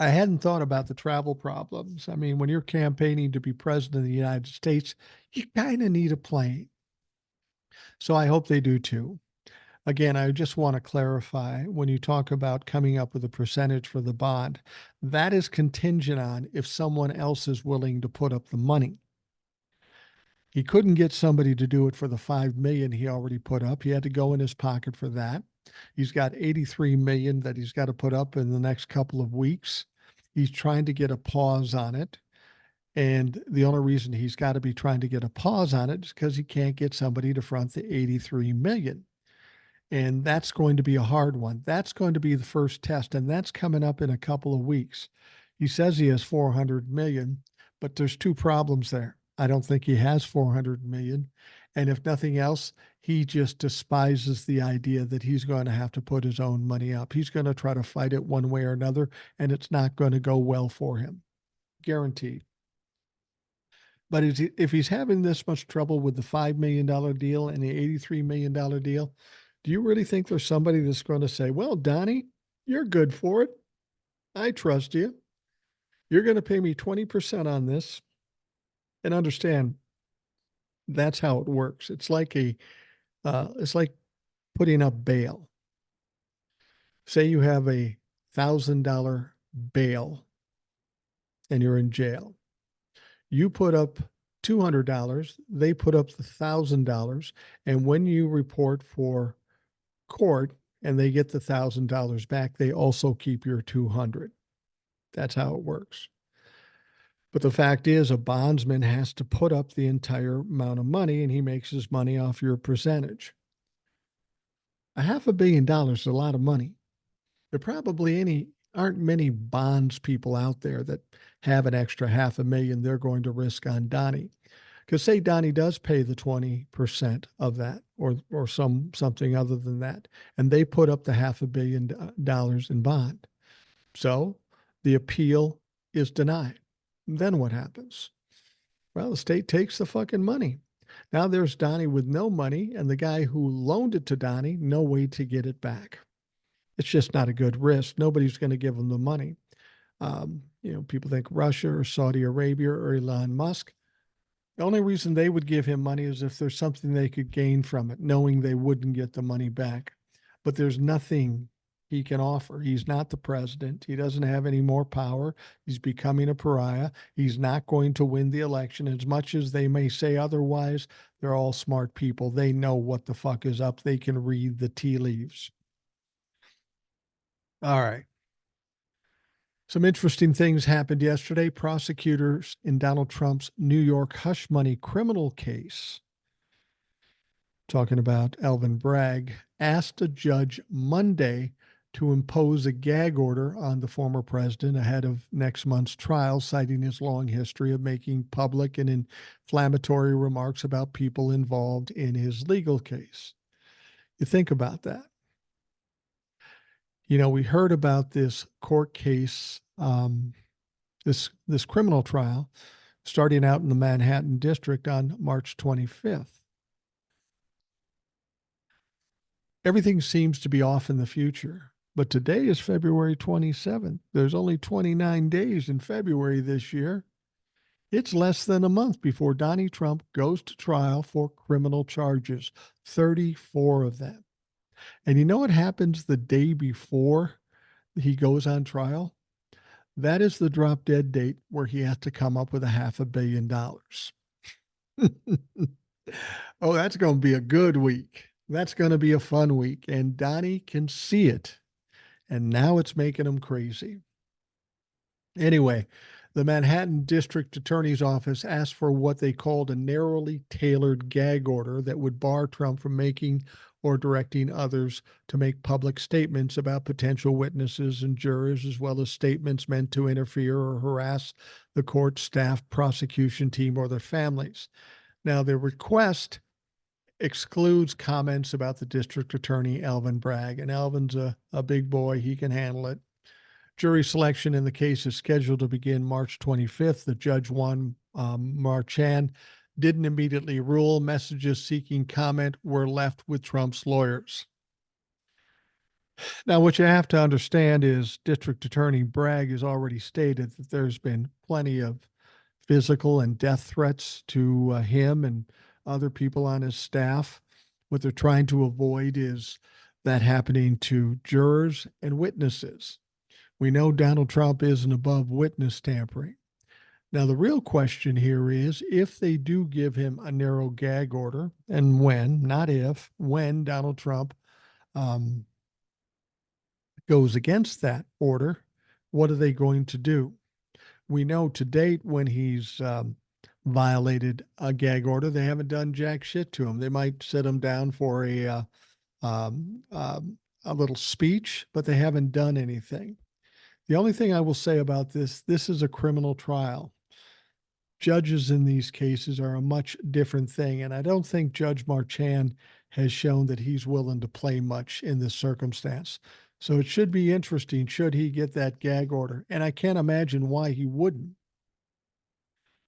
I hadn't thought about the travel problems. I mean, when you're campaigning to be president of the United States, you kind of need a plane. So I hope they do too. Again, I just want to clarify when you talk about coming up with a percentage for the bond, that is contingent on if someone else is willing to put up the money. He couldn't get somebody to do it for the 5 million he already put up. He had to go in his pocket for that. He's got 83 million that he's got to put up in the next couple of weeks. He's trying to get a pause on it. And the only reason he's got to be trying to get a pause on it is because he can't get somebody to front the 83 million. And that's going to be a hard one. That's going to be the first test, and that's coming up in a couple of weeks. He says he has 400 million, but there's two problems there. I don't think he has 400 million. And if nothing else, he just despises the idea that he's going to have to put his own money up. He's going to try to fight it one way or another, and it's not going to go well for him. Guaranteed. But if he's having this much trouble with the $5 million deal and the $83 million deal, do you really think there's somebody that's going to say, well, Donnie, you're good for it. I trust you. You're going to pay me 20% on this. And understand that's how it works. It's like putting up bail. Say you have $1,000 bail and you're in jail. You put up $200, they put up the $1,000. And when you report for court and they get the $1,000 back, they also keep your 200. That's how it works. But the fact is, a bondsman has to put up the entire amount of money and he makes his money off your percentage. $500 million is a lot of money. There probably aren't many bonds people out there that have an extra 500,000 they're going to risk on Donnie. Because say Donnie does pay the 20% of that or something other than that, and they put up the $500 million in bond. So the appeal is denied. Then what happens? Well, the state takes the fucking money. Now there's Donnie with no money, and the guy who loaned it to Donnie, no way to get it back. It's just not a good risk. Nobody's going to give him the money. People think Russia or Saudi Arabia or Elon Musk. The only reason they would give him money is if there's something they could gain from it, knowing they wouldn't get the money back. But there's nothing he can offer. He's not the president. He doesn't have any more power. He's becoming a pariah. He's not going to win the election. As much as they may say otherwise, they're all smart people. They know what the fuck is up. They can read the tea leaves. All right. Some interesting things happened yesterday. Prosecutors in Donald Trump's New York hush money criminal case, talking about Alvin Bragg, asked a judge Monday to impose a gag order on the former president ahead of next month's trial, citing his long history of making public and inflammatory remarks about people involved in his legal case. You think about that. You know, we heard about this court case, this criminal trial, starting out in the Manhattan district on March 25th. Everything seems to be off in the future, but today is February 27th. There's only 29 days in February this year. It's less than a month before Donnie Trump goes to trial for criminal charges, 34 of them. And you know what happens the day before he goes on trial? That is the drop dead date where he has to come up with $500 million. Oh, that's going to be a good week. That's going to be a fun week. And Donnie can see it. And now it's making him crazy. Anyway, the Manhattan District Attorney's Office asked for what they called a narrowly tailored gag order that would bar Trump from making or directing others to make public statements about potential witnesses and jurors, as well as statements meant to interfere or harass the court staff, prosecution team, or their families. Now, the request excludes comments about the district attorney, Alvin Bragg, and Alvin's a big boy. He can handle it. Jury selection in the case is scheduled to begin March 25th. The judge, Juan Marchand, didn't immediately rule. Messages seeking comment were left with Trump's lawyers. Now, what you have to understand is District Attorney Bragg has already stated that there's been plenty of physical and death threats to him and other people on his staff. What they're trying to avoid is that happening to jurors and witnesses. We know Donald Trump isn't above witness tampering. Now, the real question here is if they do give him a narrow gag order, and when, not if, when Donald Trump goes against that order, what are they going to do? We know to date when he's violated a gag order, they haven't done jack shit to him. They might sit him down for um, um, a little speech, but they haven't done anything. The only thing I will say about this is a criminal trial. Judges in these cases are a much different thing, and I don't think Judge Marchand has shown that he's willing to play much in this circumstance. So it should be interesting should he get that gag order. And I can't imagine why he wouldn't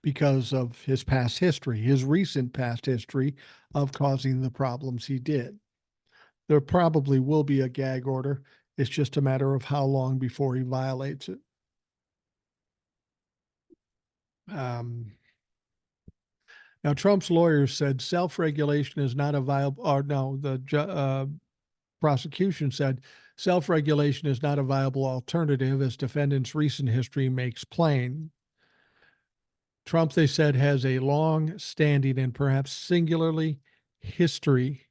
because of his past history, his recent past history of causing the problems he did. There probably will be a gag order. It's just a matter of how long before he violates it. Now, Trump's lawyers said self-regulation is not a viable, or no, the prosecution said self-regulation is not a viable alternative, as defendant's recent history makes plain. Trump, they said, has a long-standing and perhaps singularly history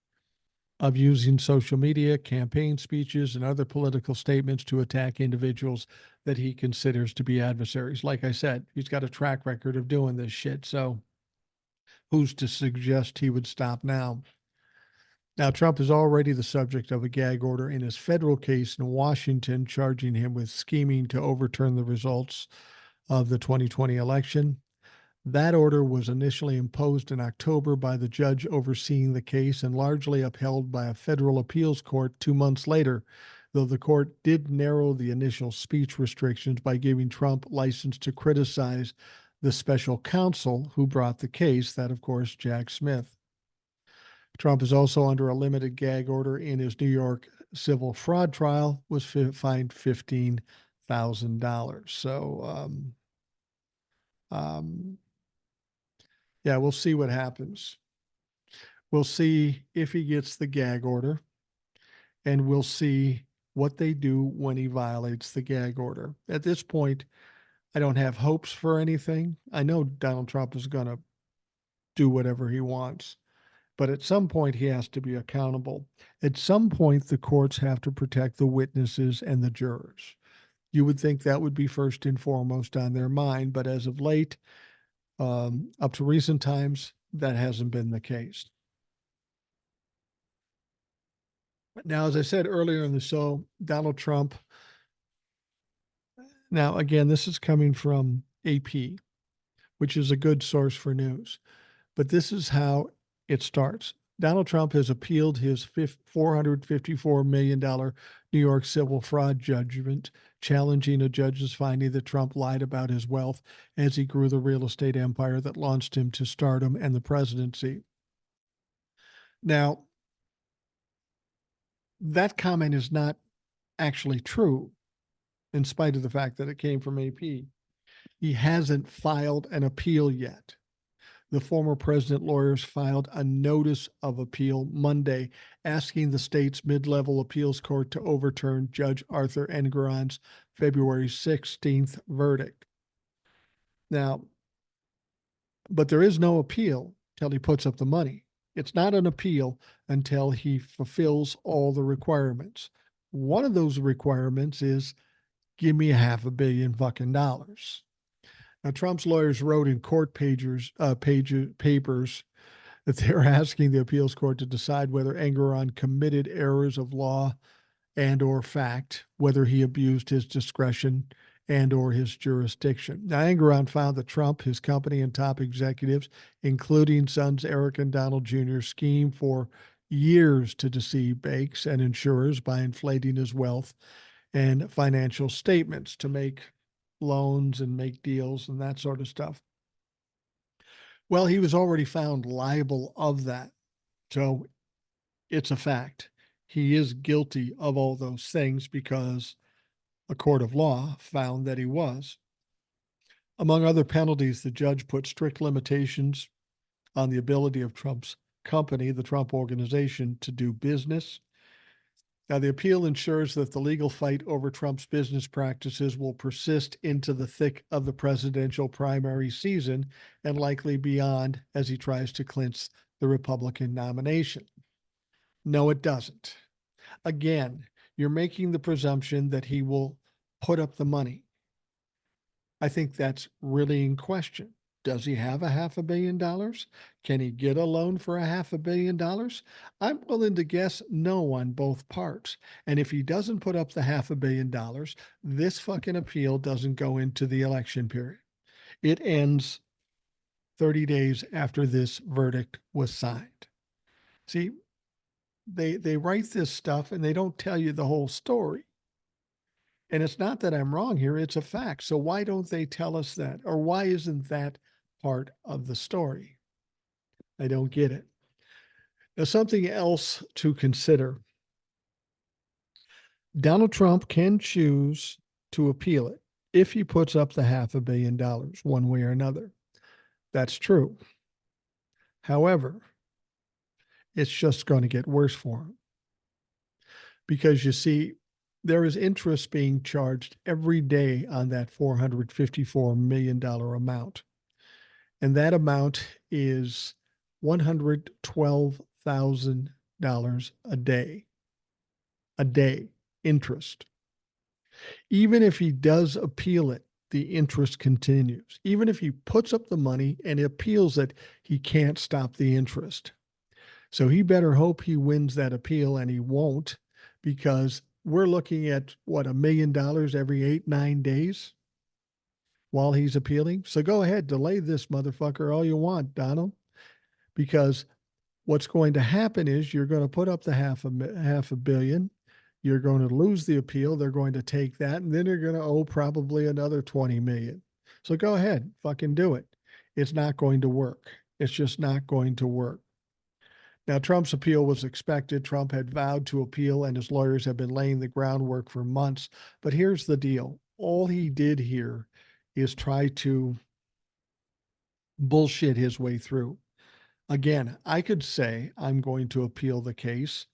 of using social media, campaign speeches, and other political statements to attack individuals that he considers to be adversaries. Like I said, he's got a track record of doing this shit. So who's to suggest he would stop now? Now, Trump is already the subject of a gag order in his federal case in Washington, charging him with scheming to overturn the results of the 2020 election. That order was initially imposed in October by the judge overseeing the case and largely upheld by a federal appeals court 2 months later, though the court did narrow the initial speech restrictions by giving Trump license to criticize the special counsel who brought the case, that, of course, Jack Smith. Trump is also under a limited gag order in his New York civil fraud trial, was fined $15,000. So, yeah, we'll see what happens. We'll see if he gets the gag order, and we'll see what they do when he violates the gag order. At this point, I don't have hopes for anything. I know Donald Trump is going to do whatever he wants. But at some point, he has to be accountable. At some point, the courts have to protect the witnesses and the jurors. You would think that would be first and foremost on their mind, but as of late, up to recent times, that hasn't been the case. Now, as I said earlier in the show, Donald Trump. Now, again, this is coming from AP, which is a good source for news. But this is how it starts. Donald Trump has appealed his $454 million New York civil fraud judgment, challenging a judge's finding that Trump lied about his wealth as he grew the real estate empire that launched him to stardom and the presidency. Now, that comment is not actually true, in spite of the fact that it came from AP. He hasn't filed an appeal yet. The former president lawyers filed a notice of appeal Monday, asking the state's mid-level appeals court to overturn Judge Arthur Engoron's February 16th verdict. Now, but there is no appeal till he puts up the money. It's not an appeal until he fulfills all the requirements. One of those requirements is give me $500 million fucking dollars. Now, Trump's lawyers wrote in court papers that they're asking the appeals court to decide whether Engoron committed errors of law and or fact, whether he abused his discretion and or his jurisdiction. Now, Engoron found that Trump, his company, and top executives, including sons Eric and Donald Jr., schemed for years to deceive banks and insurers by inflating his wealth and financial statements to make loans and make deals and that sort of stuff. Well, he was already found liable of that. So it's a fact. He is guilty of all those things because a court of law found that he was. Among other penalties, the judge put strict limitations on the ability of Trump's company, the Trump Organization, to do business. Now, the appeal ensures that the legal fight over Trump's business practices will persist into the thick of the presidential primary season and likely beyond as he tries to clinch the Republican nomination. No, it doesn't. Again, you're making the presumption that he will put up the money. I think that's really in question. Does he have $500 million? Can he get a loan for $500 million? I'm willing to guess no on both parts. And if he doesn't put up the $500 million, this fucking appeal doesn't go into the election period. It ends 30 days after this verdict was signed. See, they write this stuff and they don't tell you the whole story. And it's not that I'm wrong here, it's a fact. So why don't they tell us that? Or why isn't that part of the story? I don't get it. Now, something else to consider. Donald Trump can choose to appeal it if he puts up the $500 million one way or another. That's true. However, it's just going to get worse for him. Because you see, there is interest being charged every day on that $454 million amount. And that amount is $112,000 a day. A day, interest. Even if he does appeal it, the interest continues. Even if he puts up the money and appeals it, he can't stop the interest. So he better hope he wins that appeal, and he won't, because we're looking at $1 million every 8-9 days while he's appealing. So go ahead, delay this motherfucker all you want, Donald, because what's going to happen is you're going to put up the $500 million. You're going to lose the appeal. They're going to take that, and then you're going to owe probably another $20 million. So go ahead, fucking do it. It's not going to work. It's just not going to work. Now, Trump's appeal was expected. Trump had vowed to appeal, and his lawyers have been laying the groundwork for months. But here's the deal. All he did here is try to bullshit his way through. Again, I could say I'm going to appeal the case,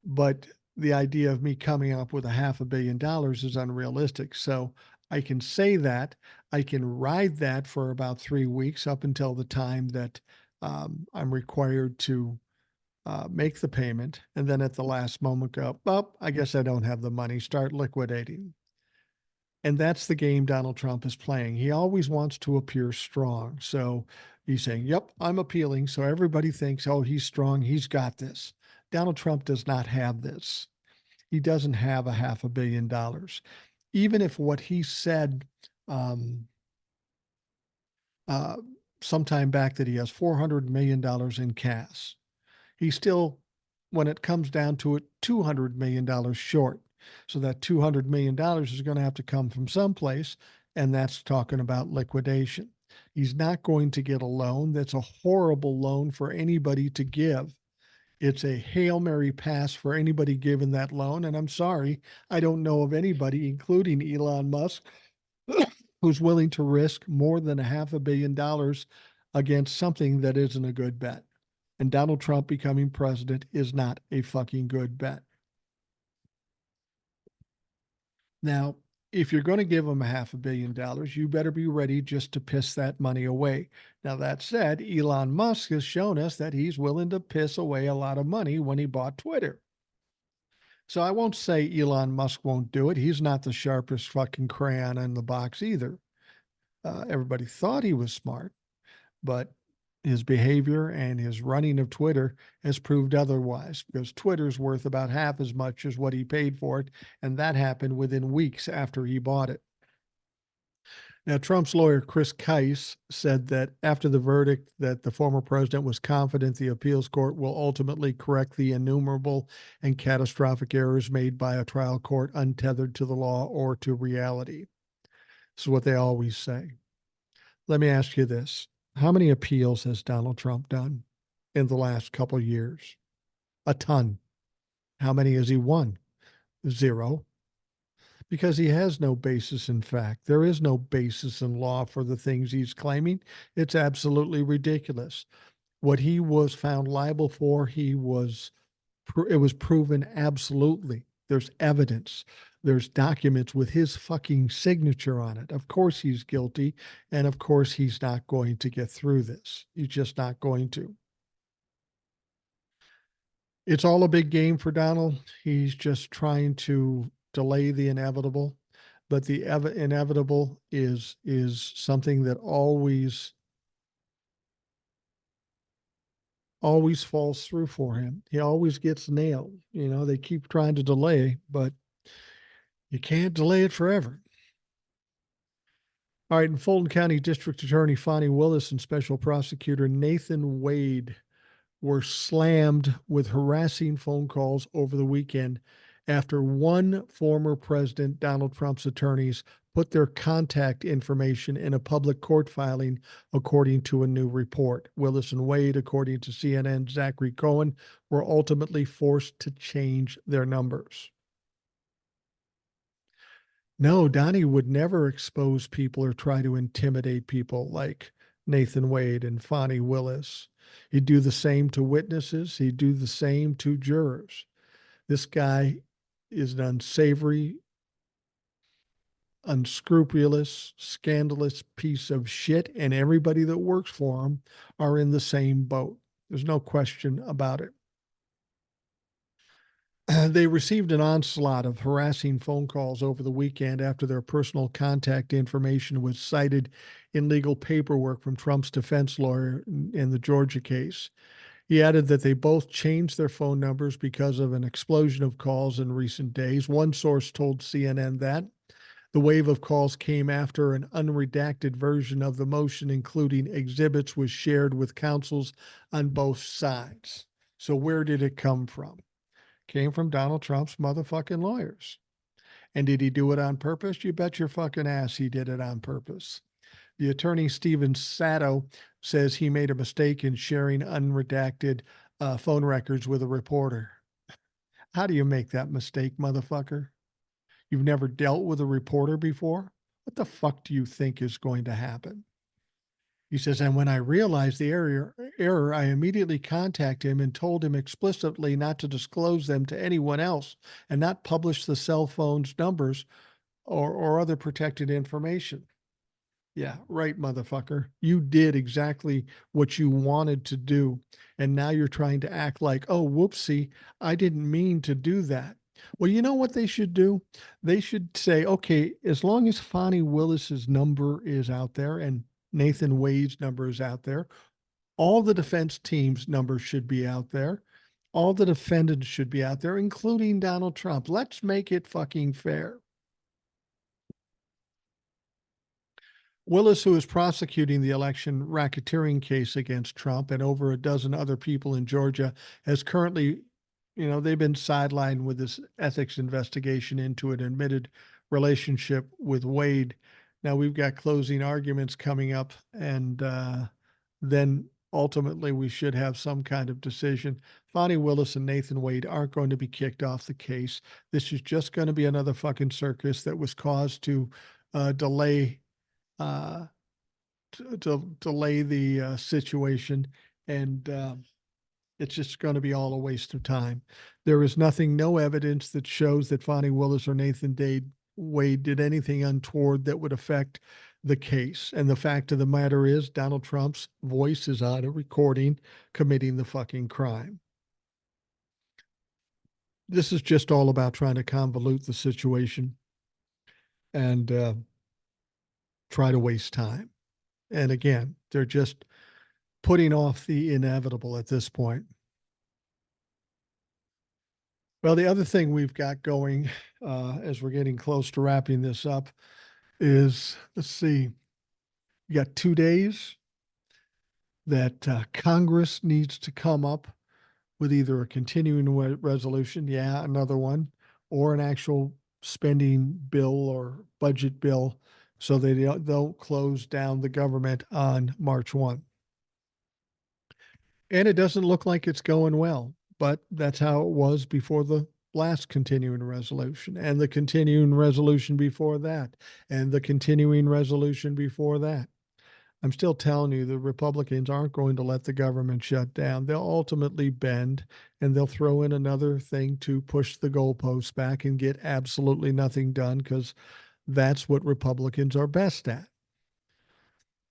but the idea of me coming up with $500 million is unrealistic. So I can say that. I can ride that for about 3 weeks up until the time that I'm required to make the payment, and then at the last moment go, well, I guess I don't have the money, start liquidating. And that's the game Donald Trump is playing. He always wants to appear strong. So he's saying, yep, I'm appealing. So everybody thinks, oh, he's strong. He's got this. Donald Trump does not have this. He doesn't have a $500 million. Even if what he said um, uh, sometime back that he has $400 million in cash, he's still, when it comes down to it, $200 million short. So that $200 million is going to have to come from someplace, and that's talking about liquidation. He's not going to get a loan. That's a horrible loan for anybody to give. It's a Hail Mary pass for anybody given that loan. And I'm sorry, I don't know of anybody, including Elon Musk, who's willing to risk more than $500 million against something that isn't a good bet. And Donald Trump becoming president is not a fucking good bet. Now, if you're going to give him $500 million, you better be ready just to piss that money away. Now, that said, Elon Musk has shown us that he's willing to piss away a lot of money when he bought Twitter. So I won't say Elon Musk won't do it. He's not the sharpest fucking crayon in the box either. Everybody thought he was smart, but his behavior and his running of Twitter has proved otherwise, because Twitter's worth about half as much as what he paid for it. And that happened within weeks after he bought it. Now, Trump's lawyer, Chris Keiss, said that after the verdict, that the former president was confident the appeals court will ultimately correct the innumerable and catastrophic errors made by a trial court untethered to the law or to reality. This is what they always say. Let me ask you this. How many appeals has Donald Trump done in the last couple of years? A ton. How many has he won? Zero. Because he has no basis in fact. There is no basis in law for the things he's claiming. It's absolutely ridiculous. What he was found liable for, it was proven absolutely. There's evidence. There's documents with his fucking signature on it. Of course he's guilty, and of course he's not going to get through this. He's just not going to. It's all a big game for Donald. He's just trying to delay the inevitable, but the inevitable is something that always falls through for him. He always gets nailed. They keep trying to delay, but you can't delay it forever. All right, in Fulton County District Attorney Fani Willis and Special Prosecutor Nathan Wade were slammed with harassing phone calls over the weekend after one former President Donald Trump's attorneys put their contact information in a public court filing, according to a new report. Willis and Wade, according to CNN's Zachary Cohen, were ultimately forced to change their numbers. No, Donnie would never expose people or try to intimidate people like Nathan Wade and Fani Willis. He'd do the same to witnesses. He'd do the same to jurors. This guy is an unsavory, unscrupulous, scandalous piece of shit, and everybody that works for him are in the same boat. There's no question about it. They received an onslaught of harassing phone calls over the weekend after their personal contact information was cited in legal paperwork from Trump's defense lawyer in the Georgia case. He added that they both changed their phone numbers because of an explosion of calls in recent days. One source told CNN that the wave of calls came after an unredacted version of the motion, including exhibits, was shared with counsels on both sides. So where did it come from? Came from Donald Trump's motherfucking lawyers. And did he do it on purpose? You bet your fucking ass he did it on purpose. The attorney, Stephen Sato, says he made a mistake in sharing unredacted phone records with a reporter. How do you make that mistake, motherfucker? You've never dealt with a reporter before? What the fuck do you think is going to happen? He says, and when I realized the error, I immediately contacted him and told him explicitly not to disclose them to anyone else and not publish the cell phone's numbers or other protected information. Yeah, right, motherfucker. You did exactly what you wanted to do. And now you're trying to act like, oh, whoopsie, I didn't mean to do that. Well, you know what they should do? They should say, okay, as long as Fonnie Willis's number is out there and Nathan Wade's number is out there, all the defense team's numbers should be out there. All the defendants should be out there, including Donald Trump. Let's make it fucking fair. Willis, who is prosecuting the election racketeering case against Trump and over a dozen other people in Georgia, has currently, they've been sidelined with this ethics investigation into an admitted relationship with Wade. Now we've got closing arguments coming up, and then ultimately we should have some kind of decision. Fonnie Willis and Nathan Wade aren't going to be kicked off the case. This is just going to be another fucking circus that was caused to delay uh, to delay the situation, and it's just going to be all a waste of time. There is nothing, no evidence that shows that Fonnie Willis or Nathan Wade did anything untoward that would affect the case. And the fact of the matter is, Donald Trump's voice is on a recording committing the fucking crime. This is just all about trying to convolute the situation and try to waste time. And again, they're just putting off the inevitable at this point. Well, the other thing we've got going as we're getting close to wrapping this up is, let's see, you got 2 days that Congress needs to come up with either a continuing resolution, yeah, another one, or an actual spending bill or budget bill so they don't close down the government on March 1. And it doesn't look like it's going well, but that's how it was before the last continuing resolution, and the continuing resolution before that, and the continuing resolution before that. I'm still telling you, the Republicans aren't going to let the government shut down. They'll ultimately bend, and they'll throw in another thing to push the goalposts back and get absolutely nothing done, because that's what Republicans are best at.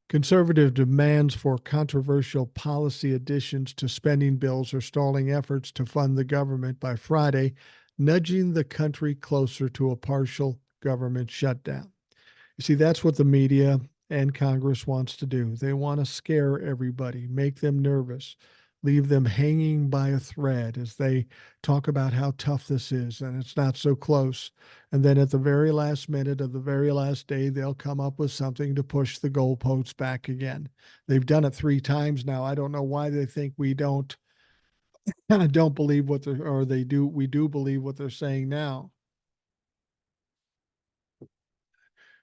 Conservative demands for controversial policy additions to spending bills are stalling efforts to fund the government by Friday, nudging the country closer to a partial government shutdown. You see, that's what the media and Congress wants to do. They want to scare everybody, make them nervous, leave them hanging by a thread as they talk about how tough this is and it's not so close. And then at the very last minute of the very last day, they'll come up with something to push the goalposts back again. They've done it 3 times now. I don't know why they think we don't believe what they're, or they do. We do believe what they're saying now.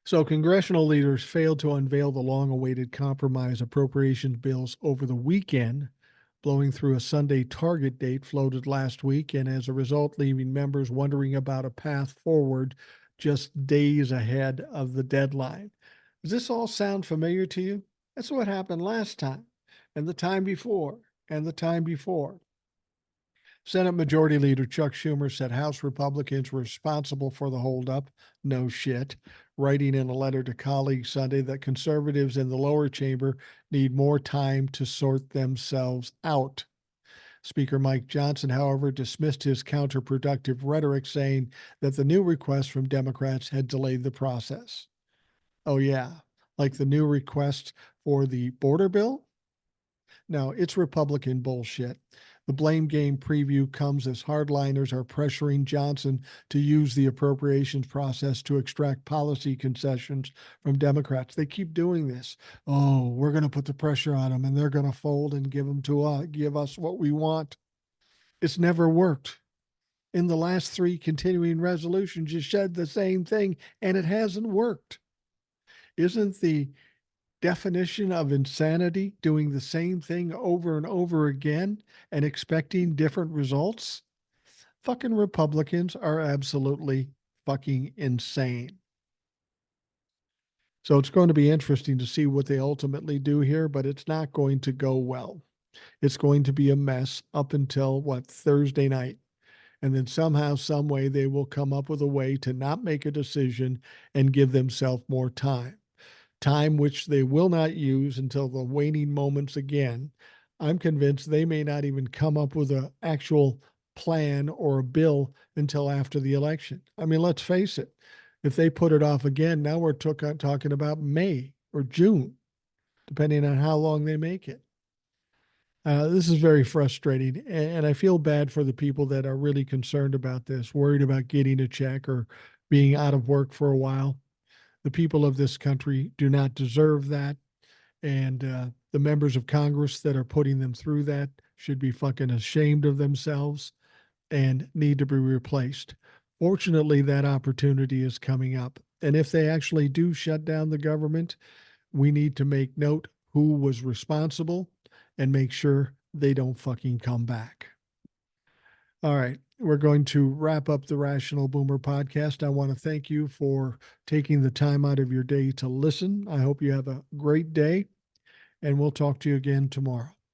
So, congressional leaders failed to unveil the long awaited compromise appropriations bills over the weekend, blowing through a Sunday target date floated last week, and as a result, leaving members wondering about a path forward just days ahead of the deadline. Does this all sound familiar to you? That's what happened last time, and the time before, and the time before. Senate Majority Leader Chuck Schumer said House Republicans were responsible for the holdup. No shit. Writing in a letter to colleagues Sunday that conservatives in the lower chamber need more time to sort themselves out. Speaker Mike Johnson, however, dismissed his counterproductive rhetoric, saying that the new requests from Democrats had delayed the process. Oh, yeah. Like the new request for the border bill? No, it's Republican bullshit. The blame game preview comes as hardliners are pressuring Johnson to use the appropriations process to extract policy concessions from Democrats. They keep doing this. Oh, we're going to put the pressure on them, and they're going to fold and give us what we want. It's never worked. In the last 3 continuing resolutions, you said the same thing, and it hasn't worked. Isn't the definition of insanity doing the same thing over and over again and expecting different results? Fucking Republicans are absolutely fucking insane. So it's going to be interesting to see what they ultimately do here, but it's not going to go well. It's going to be a mess up until Thursday night. And then somehow, some way, they will come up with a way to not make a decision and give themselves more time. time which they will not use until the waning moments again. I'm convinced they may not even come up with an actual plan or a bill until after the election. I mean, let's face it. If they put it off again, now we're talking about May or June, depending on how long they make it. This is very frustrating, and I feel bad for the people that are really concerned about this, worried about getting a check or being out of work for a while. The people of this country do not deserve that, and the members of Congress that are putting them through that should be fucking ashamed of themselves and need to be replaced. Fortunately, that opportunity is coming up. And if they actually do shut down the government, we need to make note who was responsible and make sure they don't fucking come back. All right. We're going to wrap up the Rational Boomer podcast. I want to thank you for taking the time out of your day to listen. I hope you have a great day, and we'll talk to you again tomorrow.